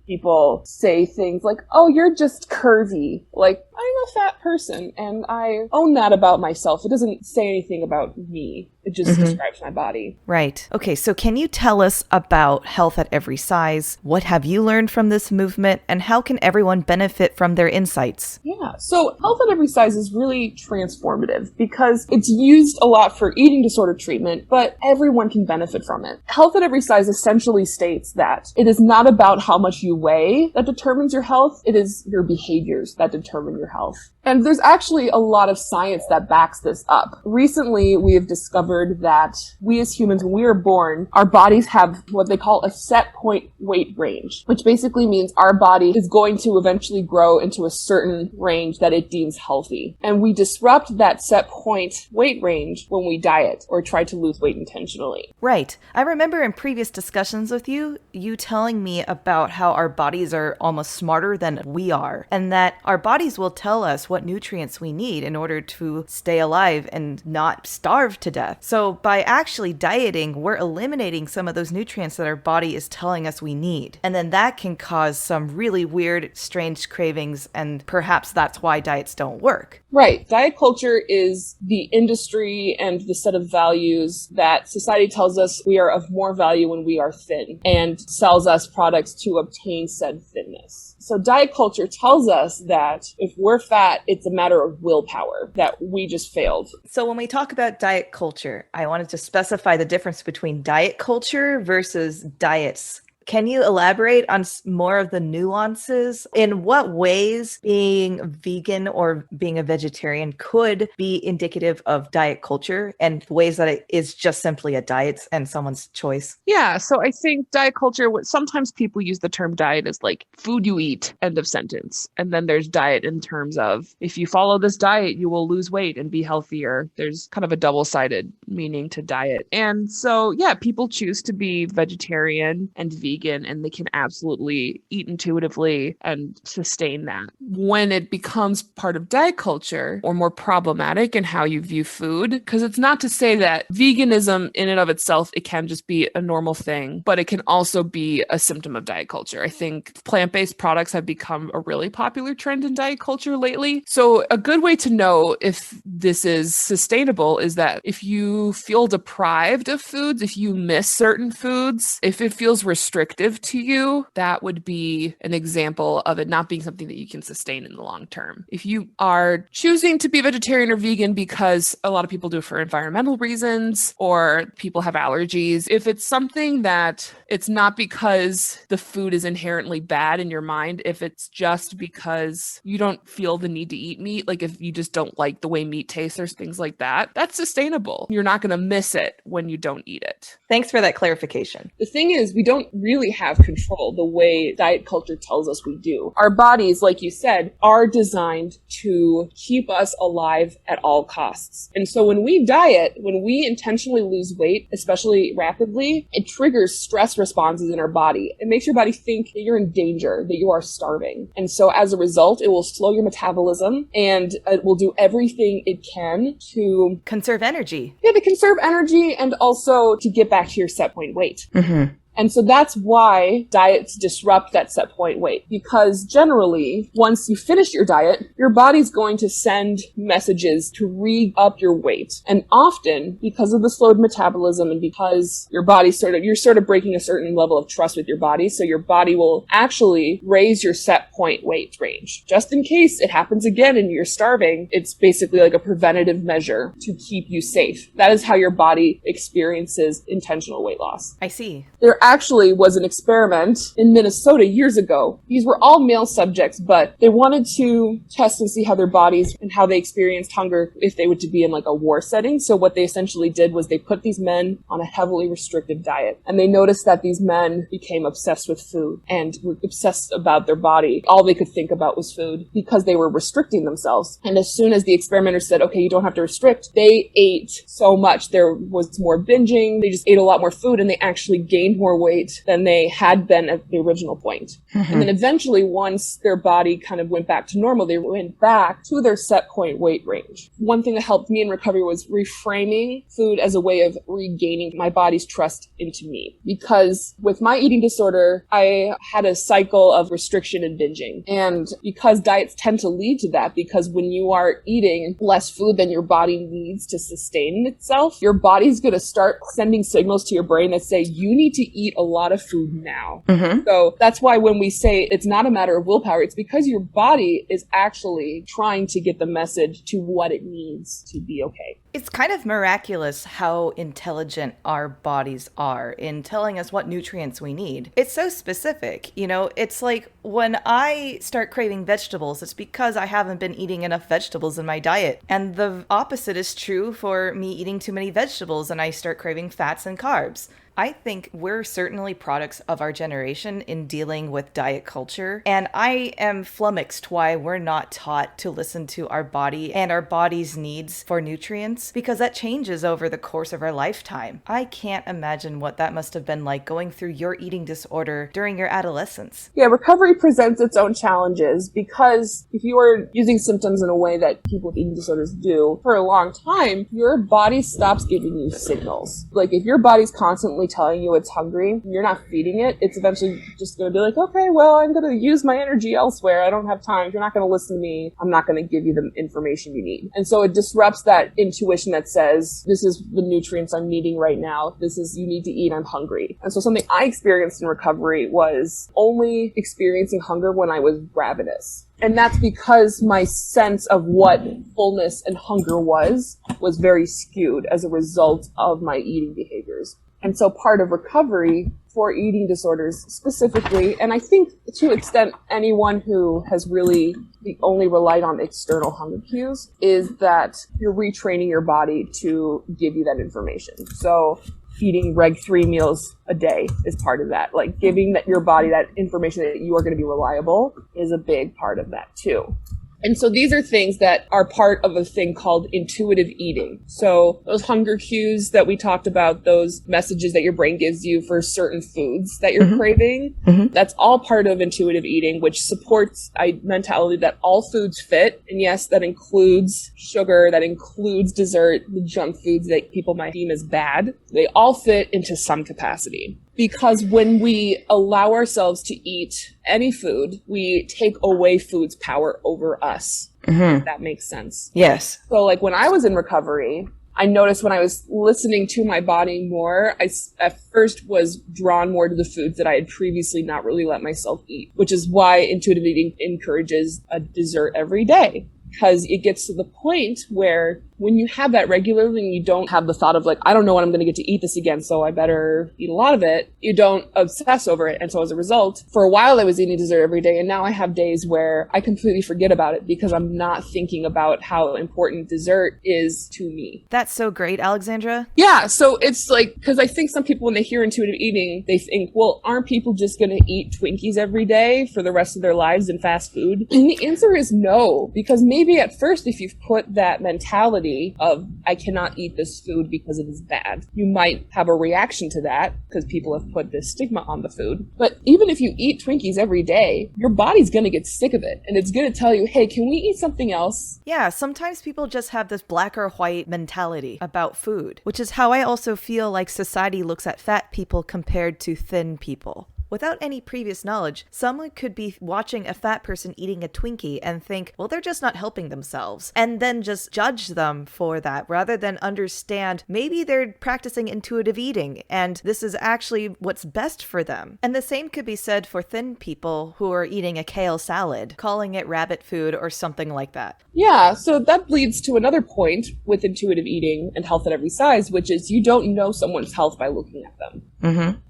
People say things like, oh, you're just curvy. Like, I'm a fat person and I own that about myself. It doesn't say anything about me. It just describes my body. Right. Okay, so can you tell us about health at every size? What have you learned from this movement, and how can everyone benefit from their insights? Yeah, so health at every size is really transformative because it's used a lot for eating disorder treatment, but everyone can benefit from it. Health at every size essentially states that it is not about how much you weigh that determines your health, it is your behaviors that determine your health. And there's actually a lot of science that backs this up. Recently, we have discovered that we as humans, when we are born, our bodies have what they call a set point weight range, which basically means our body is going to eventually grow into a certain range that it deems healthy. And we disrupt that set point weight range when we diet or try to lose weight intentionally. Right. I remember in previous discussions with you telling me about how our bodies are almost smarter than we are, and that our bodies will tell us what nutrients we need in order to stay alive and not starve to death. So by actually dieting, we're eliminating some of those nutrients that our body is telling us we need. And then that can cause some really weird, strange cravings, and perhaps that's why diets don't work. Right. Diet culture is the industry and the set of values that society tells us we are of more value when we are thin and sells us products to obtain said thinness. So diet culture tells us that if we're fat, it's a matter of willpower, that we just failed. So when we talk about diet culture, I wanted to specify the difference between diet culture versus diets. Can you elaborate on more of the nuances? In what ways being vegan or being a vegetarian could be indicative of diet culture, and ways that it is just simply a diet and someone's choice? Yeah, so I think diet culture, sometimes people use the term diet as like food you eat, end of sentence. And then there's diet in terms of if you follow this diet, you will lose weight and be healthier. There's kind of a double-sided meaning to diet. And so, yeah, people choose to be vegetarian and vegan, and they can absolutely eat intuitively and sustain that. When it becomes part of diet culture or more problematic in how you view food, because it's not to say that veganism in and of itself, it can just be a normal thing, but it can also be a symptom of diet culture. I think plant-based products have become a really popular trend in diet culture lately. So a good way to know if this is sustainable is that if you feel deprived of foods, if you miss certain foods, if it feels restrictive to you, that would be an example of it not being something that you can sustain in the long term. If you are choosing to be vegetarian or vegan because a lot of people do it for environmental reasons or people have allergies, if it's something that it's not because the food is inherently bad in your mind, if it's just because you don't feel the need to eat meat, like if you just don't like the way meat tastes or things like that, that's sustainable. You're not going to miss it when you don't eat it. Thanks for that clarification. The thing is, we don't really have control the way diet culture tells us we do. Our bodies, like you said, are designed to keep us alive at all costs. And so when we diet, when we intentionally lose weight, especially rapidly, it triggers stress responses in our body. It makes your body think that you're in danger, that you are starving. And so as a result, it will slow your metabolism and it will do everything it can to conserve energy. Yeah, to conserve energy and also to get back to your set point weight. Mm-hmm. And so that's why diets disrupt that set point weight. Because generally, once you finish your diet, your body's going to send messages to re-up your weight. And often, because of the slowed metabolism and because your body's you're sort of breaking a certain level of trust with your body, so your body will actually raise your set point weight range. Just in case it happens again and you're starving, it's basically like a preventative measure to keep you safe. That is how your body experiences intentional weight loss. I see. There actually was an experiment in Minnesota years ago. These were all male subjects, but they wanted to test and see how their bodies and how they experienced hunger if they were to be in like a war setting. So what they essentially did was they put these men on a heavily restrictive diet. And they noticed that these men became obsessed with food and were obsessed about their body. All they could think about was food because they were restricting themselves. And as soon as the experimenter said, okay, you don't have to restrict, they ate so much. There was more binging. They just ate a lot more food and they actually gained more more weight than they had been at the original point. And then eventually, once their body kind of went back to normal, they went back to their set point weight range. One thing that helped me in recovery was reframing food as a way of regaining my body's trust into me. Because with my eating disorder, I had a cycle of restriction and binging. And because diets tend to lead to that, because when you are eating less food than your body needs to sustain itself, your body's going to start sending signals to your brain that say, you need to eat a lot of food now. So that's why when we say it's not a matter of willpower, it's because your body is actually trying to get the message to what it needs to be okay. It's kind of miraculous how intelligent our bodies are in telling us what nutrients we need. It's so specific. You know, it's like when I start craving vegetables, it's because I haven't been eating enough vegetables in my diet. And the opposite is true for me eating too many vegetables and I start craving fats and carbs. I think we're certainly products of our generation in dealing with diet culture, and I am flummoxed why we're not taught to listen to our body and our body's needs for nutrients, because that changes over the course of our lifetime. I can't imagine what that must have been like going through your eating disorder during your adolescence. Yeah, recovery presents its own challenges because if you are using symptoms in a way that people with eating disorders do for a long time, your body stops giving you signals. Like if your body's constantly telling you it's hungry, you're not feeding it, it's eventually just going to be like, okay, well, I'm going to use my energy elsewhere. I don't have time. If you're not going to listen to me, I'm not going to give you the information you need. And so it disrupts that intuition that says, this is the nutrients I'm needing right now. This is, you need to eat. I'm hungry. And so something I experienced in recovery was only experiencing hunger when I was ravenous. And that's because my sense of what fullness and hunger was very skewed as a result of my eating behaviors. And so part of recovery for eating disorders specifically, and I think to an extent anyone who has really only relied on external hunger cues, is that you're retraining your body to give you that information. So eating reg 3 meals a day is part of that. Like giving that your body that information that you are going to be reliable is a big part of that too. And so these are things that are part of a thing called intuitive eating. So those hunger cues that we talked about, those messages that your brain gives you for certain foods that you're craving, that's all part of intuitive eating, which supports a mentality that all foods fit. And yes, that includes sugar, that includes dessert, the junk foods that people might deem as bad. They all fit into some capacity. Because when we allow ourselves to eat any food, we take away food's power over us. If that makes sense. Yes. So like when I was in recovery, I noticed when I was listening to my body more, I at first was drawn more to the foods that I had previously not really let myself eat, which is why intuitive eating encourages a dessert every day. Because it gets to the point where when you have that regularly and you don't have the thought of like, I don't know when I'm going to get to eat this again, so I better eat a lot of it, you don't obsess over it. And so as a result, for a while I was eating dessert every day, and now I have days where I completely forget about it because I'm not thinking about how important dessert is to me. That's so great, Alexandra. Yeah, so it's like, because I think some people when they hear intuitive eating, they think, well, aren't people just going to eat Twinkies every day for the rest of their lives and fast food? And the answer is no, because maybe at first if you've put that mentality of I cannot eat this food because it is bad, you might have a reaction to that because people have put this stigma on the food. But even if you eat Twinkies every day, your body's going to get sick of it, and it's going to tell you, hey, can we eat something else? Yeah, sometimes people just have this black or white mentality about food, which is how I also feel like society looks at fat people compared to thin people. Without any previous knowledge, someone could be watching a fat person eating a Twinkie and think, well, they're just not helping themselves, and then just judge them for that, rather than understand maybe they're practicing intuitive eating, and this is actually what's best for them. And the same could be said for thin people who are eating a kale salad, calling it rabbit food or something like that. Yeah, so that leads to another point with intuitive eating and health at every size, which is you don't know someone's health by looking at them.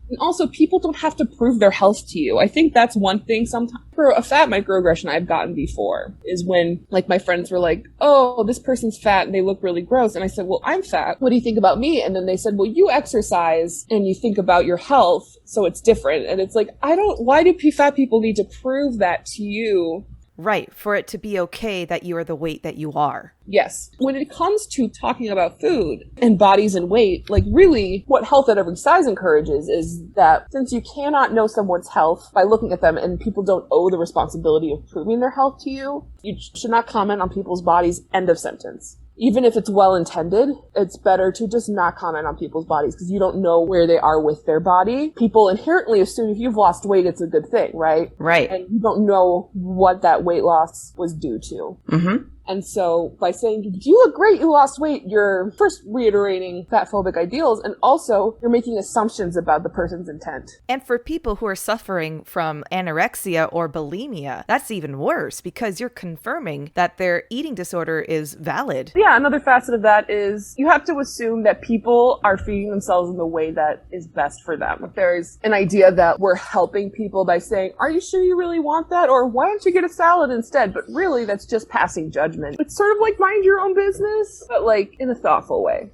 And also, people don't have to prove their health to you. I think that's one thing sometimes for a fat microaggression I've gotten before is when like my friends were like, oh, this person's fat and they look really gross. And I said, well, I'm fat. What do you think about me? And then they said, well, you exercise and you think about your health, so it's different. And it's like, why do fat people need to prove that to you? Right, for it to be okay that you are the weight that you are. Yes. When it comes to talking about food and bodies and weight, like really what Health at Every Size encourages is that since you cannot know someone's health by looking at them, and people don't owe the responsibility of proving their health to you, you should not comment on people's bodies, end of sentence. Even if it's well-intended, it's better to just not comment on people's bodies because you don't know where they are with their body. People inherently assume if you've lost weight, it's a good thing, right? Right. And you don't know what that weight loss was due to. Mm-hmm. And so by saying, you look great, you lost weight, you're first reiterating fatphobic ideals, and also you're making assumptions about the person's intent. And for people who are suffering from anorexia or bulimia, that's even worse because you're confirming that their eating disorder is valid. Yeah, another facet of that is you have to assume that people are feeding themselves in the way that is best for them. There's an idea that we're helping people by saying, are you sure you really want that? Or why don't you get a salad instead? But really, that's just passing judgment. It's sort of like mind your own business, but like in a thoughtful way.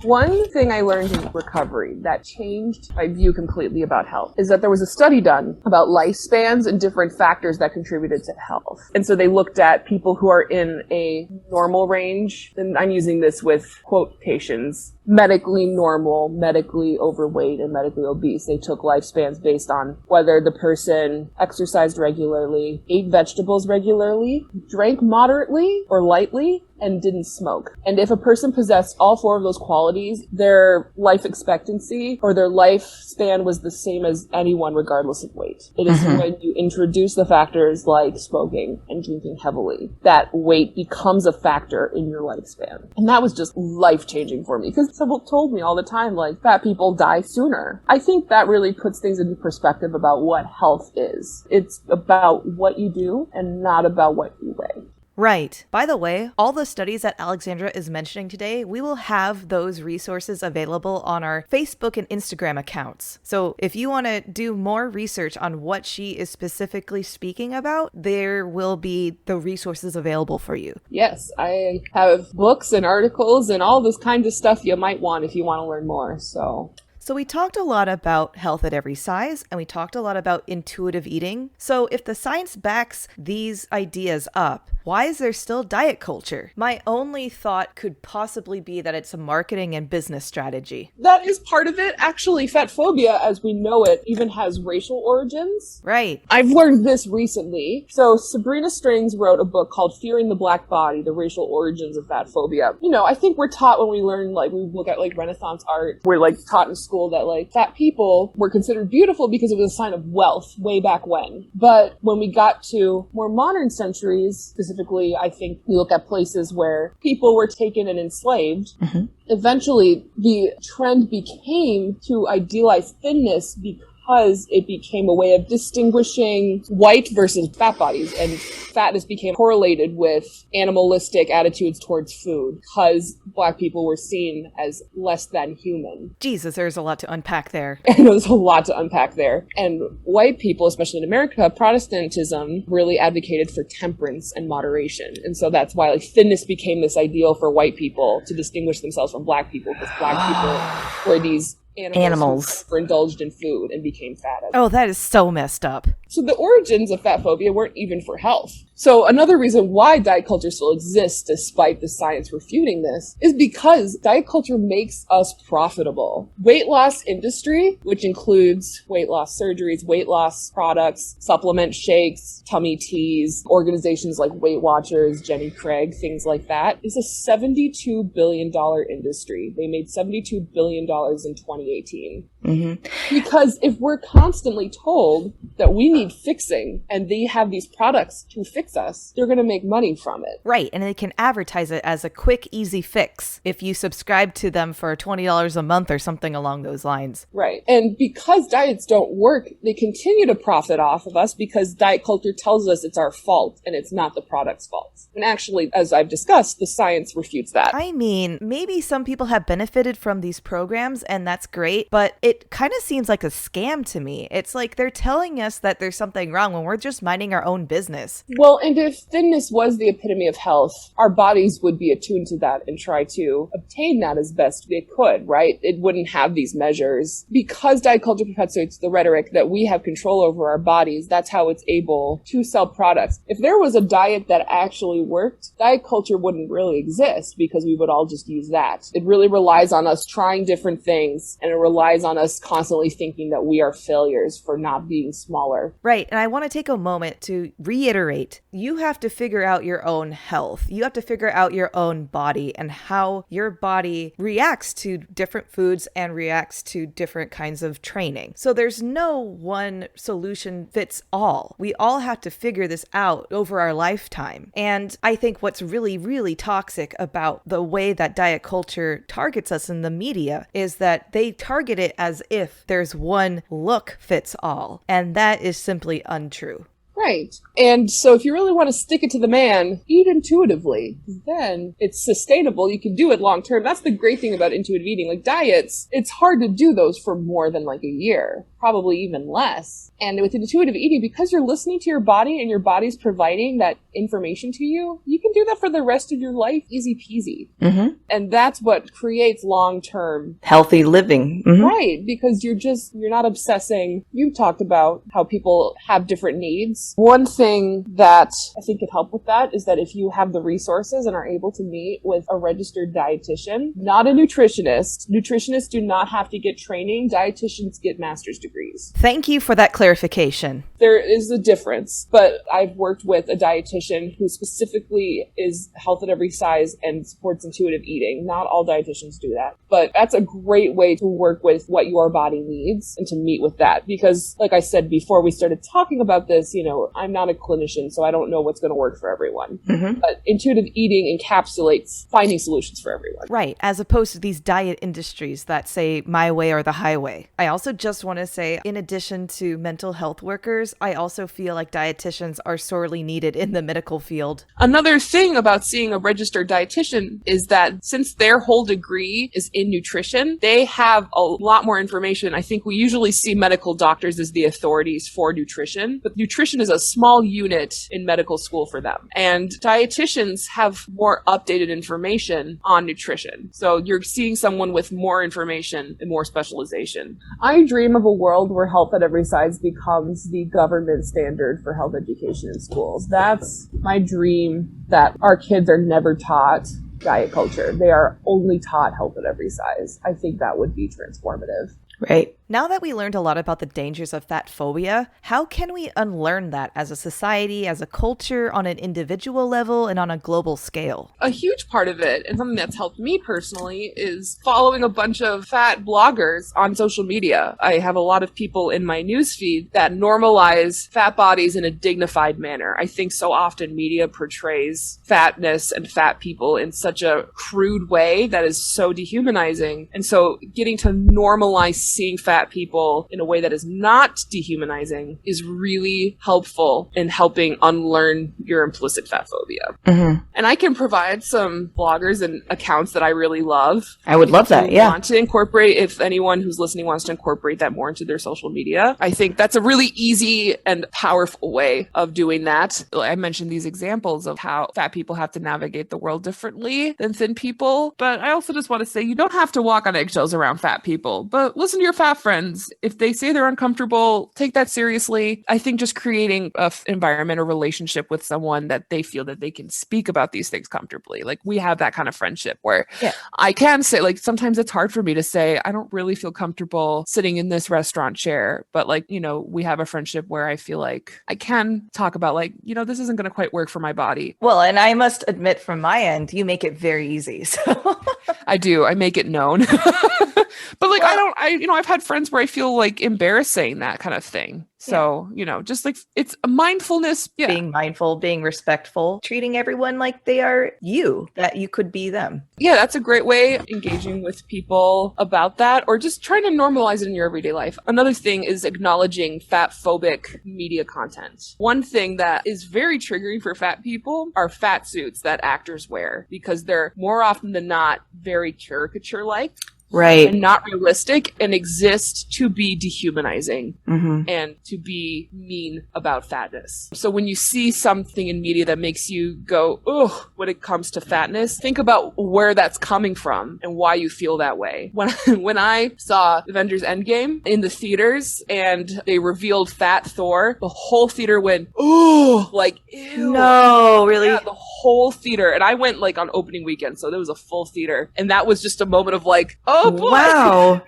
One thing I learned in recovery that changed my view completely about health is that there was a study done about lifespans and different factors that contributed to health. And so they looked at people who are in a normal range, and I'm using this with quotations, medically normal, medically overweight, and medically obese. They took lifespans based on whether the person exercised regularly, ate vegetables regularly, drank moderately or lightly, and didn't smoke. And if a person possessed all four of those qualities, their life expectancy or their lifespan was the same as anyone regardless of weight. It is when you introduce the factors like smoking and drinking heavily that weight becomes a factor in your lifespan. And that was just life-changing for me because someone told me all the time, like, fat people die sooner. I think that really puts things into perspective about what health is. It's about what you do and not about what you weigh. Right. By the way, all the studies that Alexandra is mentioning today, we will have those resources available on our Facebook and Instagram accounts. So if you want to do more research on what she is specifically speaking about, there will be the resources available for you. Yes, I have books and articles and all this kind of stuff you might want if you want to learn more. So we talked a lot about health at every size, and we talked a lot about intuitive eating. So if the science backs these ideas up, why is there still diet culture? My only thought could possibly be that it's a marketing and business strategy. That is part of it. Actually, fatphobia, as we know it, even has racial origins. Right. I've learned this recently. So Sabrina Strings wrote a book called Fearing the Black Body, The Racial Origins of Fatphobia. You know, I think we're taught when we learn, like, we look at, like, Renaissance art, we're, like, taught in school that, like, fat people were considered beautiful because it was a sign of wealth way back when. But when we got to more modern centuries, specifically, I think we look at places where people were taken and enslaved. Eventually, the trend became to idealize thinness because it became a way of distinguishing white versus fat bodies, and fatness became correlated with animalistic attitudes towards food because Black people were seen as less than human. Jesus, there's a lot to unpack there. And there's a lot to unpack there. And white people, especially in America, Protestantism really advocated for temperance and moderation. And so that's why, like, thinness became this ideal for white people to distinguish themselves from Black people, because Black people were these animals who were indulged in food and became fat. Oh, that is so messed up. So the origins of fat phobia weren't even for health. So another reason why diet culture still exists, despite the science refuting this, is because diet culture makes us profitable. Weight loss industry, which includes weight loss surgeries, weight loss products, supplement shakes, tummy teas, organizations like Weight Watchers, Jenny Craig, things like that, is a $72 billion industry. They made $72 billion in 2018. Because if we're constantly told that we need fixing and they have these products to fix us, they're going to make money from it. Right, and they can advertise it as a quick, easy fix if you subscribe to them for $20 a month or something along those lines. Right, and because diets don't work, they continue to profit off of us because diet culture tells us it's our fault and it's not the product's fault. And actually, as I've discussed, the science refutes that. I mean, maybe some people have benefited from these programs, and that's great, but it kind of seems like a scam to me. It's like they're telling us that there's something wrong when we're just minding our own business. Well, and if thinness was the epitome of health, our bodies would be attuned to that and try to obtain that as best they could, right? It wouldn't have these measures. Because diet culture perpetuates the rhetoric that we have control over our bodies, that's how it's able to sell products. If there was a diet that actually worked, diet culture wouldn't really exist because we would all just use that. It really relies on us trying different things, and it relies on us constantly thinking that we are failures for not being smaller. Right. And I want to take a moment to reiterate, you have to figure out your own health. You have to figure out your own body and how your body reacts to different foods and reacts to different kinds of training. So there's no one solution fits all. We all have to figure this out over our lifetime. And I think what's really, really toxic about the way that diet culture targets us in the media is that they target it as if there's one look fits all. And that is simply untrue. Right. And so if you really want to stick it to the man, eat intuitively. Then it's sustainable. You can do it long term. That's the great thing about intuitive eating. Like diets, it's hard to do those for more than like a year, probably even less. And with intuitive eating, because you're listening to your body and your body's providing that information to you, you can do that for the rest of your life, easy peasy. Mm-hmm. And that's what creates long-term healthy living. Mm-hmm. Right. Because you're not obsessing. You talked about how people have different needs. One thing that I think could help with that is that if you have the resources and are able to meet with a registered dietitian, not a nutritionist. Nutritionists do not have to get training. Dietitians get master's degrees. Thank you for that clarification. There is a difference, but I've worked with a dietitian who specifically is health at every size and supports intuitive eating. Not all dietitians do that, but that's a great way to work with what your body needs and to meet with that. Because like I said before we started talking about this, I'm not a clinician, so I don't know what's going to work for everyone. Mm-hmm. But intuitive eating encapsulates finding solutions for everyone. Right, as opposed to these diet industries that say my way or the highway. I also just want to say, in addition to mental health workers, I also feel like dietitians are sorely needed in the medical field. Another thing about seeing a registered dietitian is that since their whole degree is in nutrition, they have a lot more information. I think we usually see medical doctors as the authorities for nutrition, but nutrition is a small unit in medical school for them. And dietitians have more updated information on nutrition. So you're seeing someone with more information and more specialization. I dream of a world where health at every size becomes the government standard for health education in schools. That's my dream, that our kids are never taught diet culture. They are only taught health at every size. I think that would be transformative. Right. Now that we learned a lot about the dangers of fat phobia, how can we unlearn that as a society, as a culture, on an individual level, and on a global scale? A huge part of it, and something that's helped me personally, is following a bunch of fat bloggers on social media. I have a lot of people in my newsfeed that normalize fat bodies in a dignified manner. I think so often media portrays fatness and fat people in such a crude way that is so dehumanizing. And so getting to normalize seeing fat people in a way that is not dehumanizing is really helpful in helping unlearn your implicit fat phobia. Mm-hmm. And I can provide some bloggers and accounts that I really love. I would love that, yeah. Want to incorporate, if anyone who's listening wants to incorporate that more into their social media, I think that's a really easy and powerful way of doing that. I mentioned these examples of how fat people have to navigate the world differently than thin people, but I also just want to say you don't have to walk on eggshells around fat people, but listen to your fat friends. If they say they're uncomfortable, take that seriously. I think just creating an environment or relationship with someone that they feel that they can speak about these things comfortably. Like we have that kind of friendship where I can say, like, sometimes it's hard for me to say, I don't really feel comfortable sitting in this restaurant chair, but like, we have a friendship where I feel like I can talk about like, this isn't going to quite work for my body. Well, and I must admit from my end, you make it very easy. So I do. I make it known. But like, I've had friends where I feel like embarrassed saying that kind of thing. So, just like it's a mindfulness. Yeah. Being mindful, being respectful, treating everyone like they are you, that you could be them. Yeah, that's a great way of engaging with people about that, or just trying to normalize it in your everyday life. Another thing is acknowledging fat phobic media content. One thing that is very triggering for fat people are fat suits that actors wear, because they're more often than not very caricature-like. Right. and not realistic and exist to be dehumanizing Mm-hmm. and to be mean about fatness. So when you see something in media that makes you go, ugh, when it comes to fatness, think about where that's coming from and why you feel that way. When I saw Avengers Endgame in the theaters and they revealed fat Thor, the whole theater went, oh, like, ew. No, really? Yeah, the whole theater. And I went like on opening weekend, so there was a full theater. And that was just a moment of like, oh boy. Wow.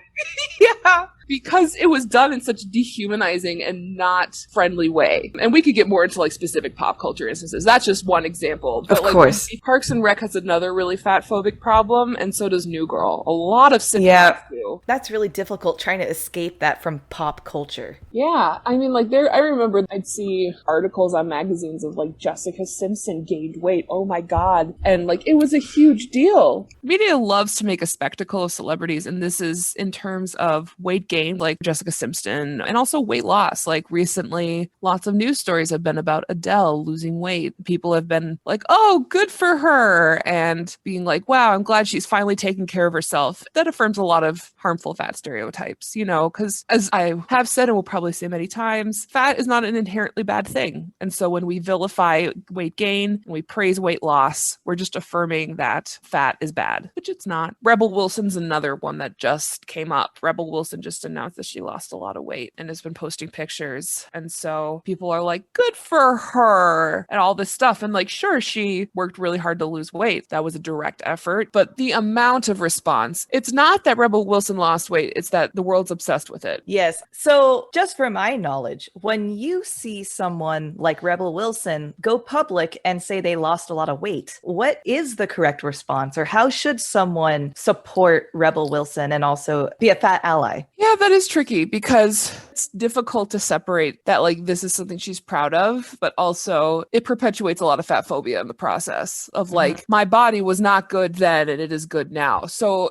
Yeah. Because it was done in such a dehumanizing and not friendly way. And we could get more into like specific pop culture instances. That's just one example. But Of course. Parks and Rec has another really fat phobic problem, and so does New Girl. A lot of sitcoms do. That's really difficult trying to escape that from pop culture. Yeah, I mean, like, I remember I'd see articles on magazines of, like, Jessica Simpson gained weight. Oh my god. And, like, it was a huge deal. Media loves to make a spectacle of celebrities, and this is in terms of weight gain, like Jessica Simpson, and also weight loss. Like, recently, lots of news stories have been about Adele losing weight. People have been like, oh, good for her, and being like, wow, I'm glad she's finally taking care of herself. That affirms a lot of harmful fat stereotypes, you know, because as I have said and will probably say many times, fat is not an inherently bad thing. And so when we vilify weight gain and we praise weight loss, we're just affirming that fat is bad, which it's not. Rebel Wilson's another one that just came up. Rebel Wilson just announced that she lost a lot of weight and has been posting pictures. And so people are like, good for her and all this stuff. And like, sure, she worked really hard to lose weight. That was a direct effort. But the amount of response, it's not that Rebel Wilson lost weight, it's that the world's obsessed with it. Yes. So just for my knowledge, when you see someone like Rebel Wilson go public and say they lost a lot of weight, what is the correct response, or how should someone support Rebel Wilson and also be a fat ally? Yeah, that is tricky because it's difficult to separate that, like, this is something she's proud of, but also it perpetuates a lot of fat phobia in the process of like, my body was not good then and it is good now. So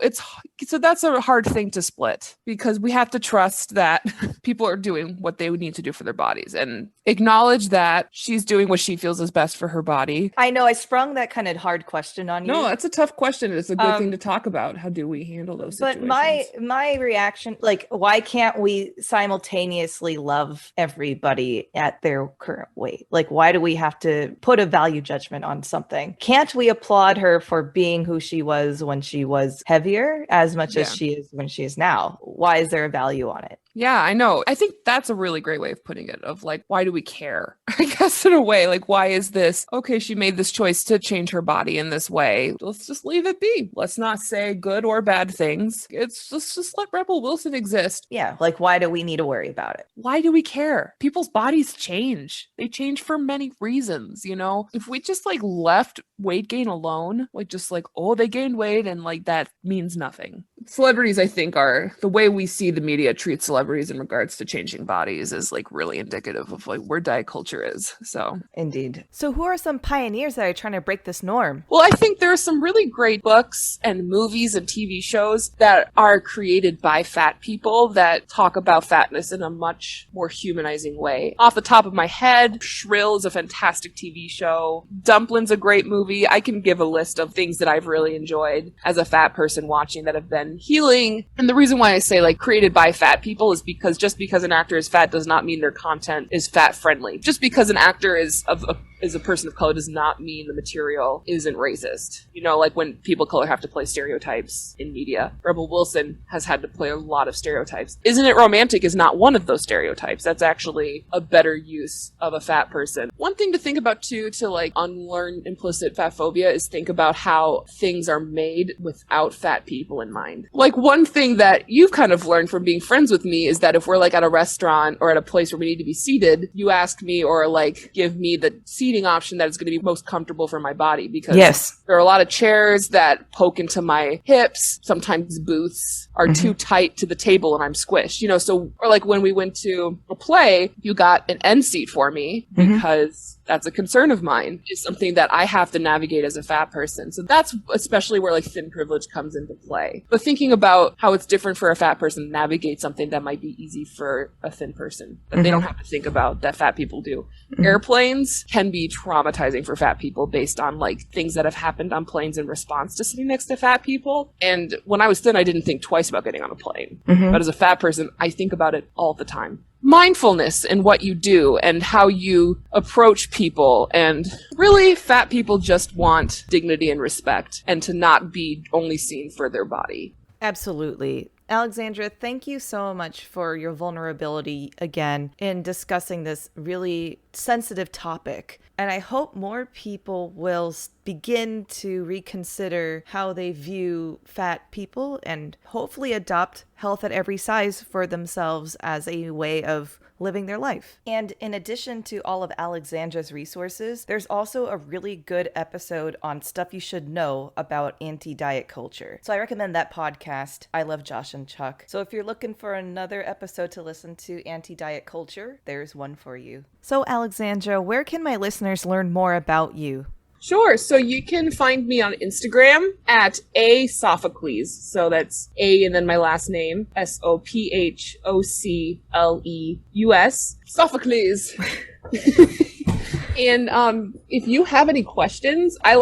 that's a hard thing to split, because we have to trust that people are doing what they would need to do for their bodies and acknowledge that she's doing what she feels is best for her body. I know I sprung that kind of hard question on you. No, that's a tough question. It's a good thing to talk about. How do we handle those situations? But my reaction, like, why can't we simultaneously love everybody at their current weight? Like, why do we have to put a value judgment on something? Can't we applaud her for being who she was when she was heavier as much as she is when she is now? Why is there a value on it? Yeah, I know. I think that's a really great way of putting it, of like, why do we care? I guess in a way, like, why is this? Okay, she made this choice to change her body in this way. Let's just leave it be. Let's not say good or bad things. Let's just let Rebel Wilson exist. Yeah, like, why do we need to worry about it? Why do we care? People's bodies change. They change for many reasons, you know? If we just like left weight gain alone, like just like, oh, they gained weight and like that means nothing. Celebrities, I think, are the way we see the media treat celebrities in regards to changing bodies is like really indicative of like where diet culture is. So indeed. So who are some pioneers that are trying to break this norm? Well, I think there are some really great books and movies and TV shows that are created by fat people that talk about fatness in a much more humanizing way. Off the top of my head, Shrill is a fantastic TV show. Dumplin's a great movie. I can give a list of things that I've really enjoyed as a fat person watching that have been healing. And the reason why I say like created by fat people is because just because an actor is fat does not mean their content is fat friendly. Just because an actor is a person of color does not mean the material isn't racist. You know, like when people of color have to play stereotypes in media. Rebel Wilson has had to play a lot of stereotypes. Isn't It Romantic is not one of those stereotypes. That's actually a better use of a fat person. One thing to think about too, to like unlearn implicit fat phobia, is think about how things are made without fat people in mind. Like one thing that you've kind of learned from being friends with me is that if we're like at a restaurant or at a place where we need to be seated, you ask me or like give me the seating option that is going to be most comfortable for my body, because there are a lot of chairs that poke into my hips. Sometimes booths are too tight to the table and I'm squished, you know. So, or like when we went to a play, you got an end seat for me because that's a concern of mine. It's something that I have to navigate as a fat person. So that's especially where like thin privilege comes into play. But thinking about how it's different for a fat person to navigate something that might be easy for a thin person that they don't have to think about that fat people do. Airplanes can be be traumatizing for fat people based on like things that have happened on planes in response to sitting next to fat people. And when I was thin, I didn't think twice about getting on a plane. But as a fat person, I think about it all the time. Mindfulness in what you do and how you approach people. And really, fat people just want dignity and respect and to not be only seen for their body. Absolutely. Alexandra, thank you so much for your vulnerability again in discussing this really sensitive topic. And I hope more people will begin to reconsider how they view fat people and hopefully adopt health at every size for themselves as a way of living their life. And in addition to all of Alexandra's resources, there's also a really good episode on stuff you should know about anti-diet culture. So I recommend that podcast, I Love Josh and Chuck. So if you're looking for another episode to listen to anti-diet culture, there's one for you. So Alexandra, where can my listeners learn more about you? Sure. So you can find me on Instagram at Sophocleus. So that's A and then my last name, Sophocleus. Sophocleus. And if you have any questions, I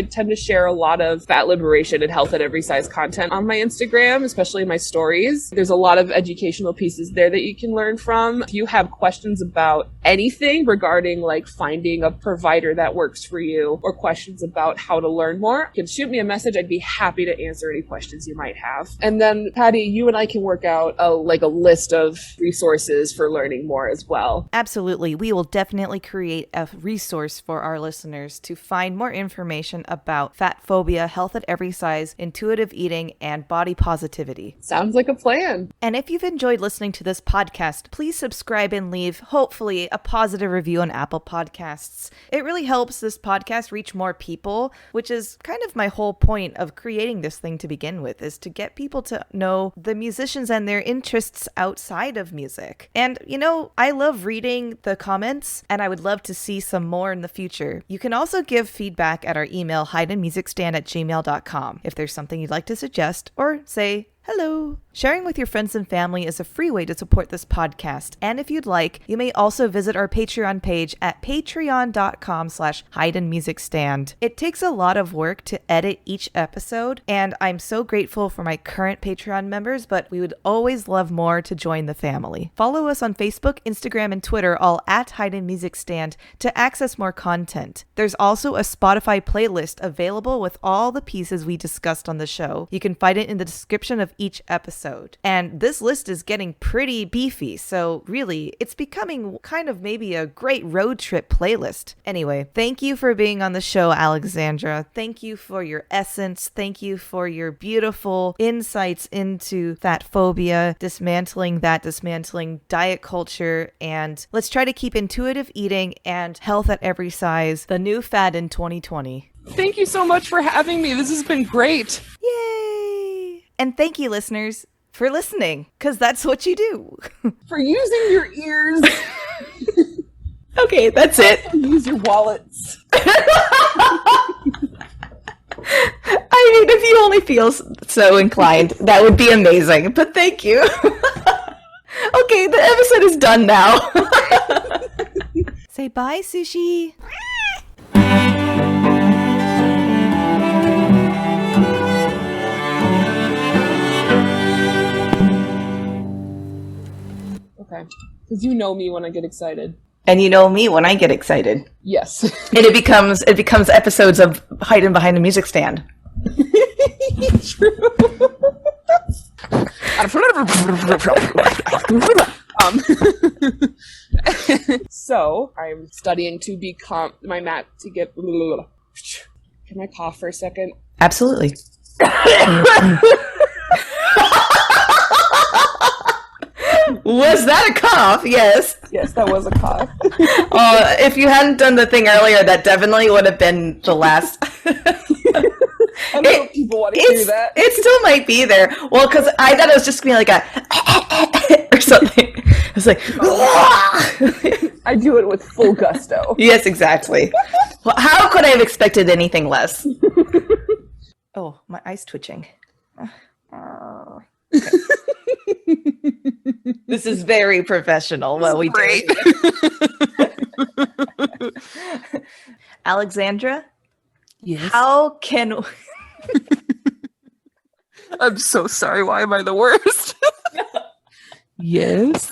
tend to share a lot of fat liberation and health at every size content on my Instagram, especially my stories. There's a lot of educational pieces there that you can learn from. If you have questions about anything regarding like finding a provider that works for you or questions about how to learn more, you can shoot me a message. I'd be happy to answer any questions you might have. And then Patty, you and I can work out a list of resources for learning more as well. Absolutely. We will definitely create a resource for our listeners to find more information about fat phobia, health at every size, intuitive eating, and body positivity. Sounds like a plan. And if you've enjoyed listening to this podcast, please subscribe and leave, hopefully, a positive review on Apple Podcasts. It really helps this podcast reach more people, which is kind of my whole point of creating this thing to begin with, is to get people to know the musicians and their interests outside of music. And, I love reading the comments, and I would love to see some more in the future. You can also give feedback at our email, haydnmusicstand@gmail.com, if there's something you'd like to suggest or say hello. Sharing with your friends and family is a free way to support this podcast. And if you'd like, you may also visit our Patreon page at patreon.com/haydnmusicstand. It takes a lot of work to edit each episode, and I'm so grateful for my current Patreon members, but we would always love more to join the family. Follow us on Facebook, Instagram, and Twitter, all at Haydn Music Stand, to access more content. There's also a Spotify playlist available with all the pieces we discussed on the show. You can find it in the description of each episode. And this list is getting pretty beefy, so really, it's becoming kind of maybe a great road trip playlist. Anyway, thank you for being on the show, Alexandra. Thank you for your essence. Thank you for your beautiful insights into fat phobia, dismantling diet culture, and let's try to keep intuitive eating and health at every size the new fad in 2020. Thank you so much for having me. This has been great. Yay! And thank you, listeners, for listening, because that's what you do. For using your ears. Okay, that's it. Use your wallets. I mean, if you only feel so inclined, that would be amazing. But thank you. Okay, the episode is done now. Say bye, Sushi. Okay. Because you know me when I get excited. And you know me when I get excited. Yes. And it becomes episodes of Haydn Behind the Music Stand. True. So I'm studying to become my mat to get. Can I cough for a second? Absolutely. Was that a cough? Yes. Yes, that was a cough. If you hadn't done the thing earlier, that definitely would have been the last. I don't know if people want to hear that. It still might be there. Well, because I thought it was just going to be like a or something. I was like, I do it with full gusto. Yes, exactly. Well, how could I have expected anything less? Oh, my eye's twitching. Okay. This is very professional. Well, we great. Alexandra, Yes. how can I'm so sorry. Why am I the worst? Yes.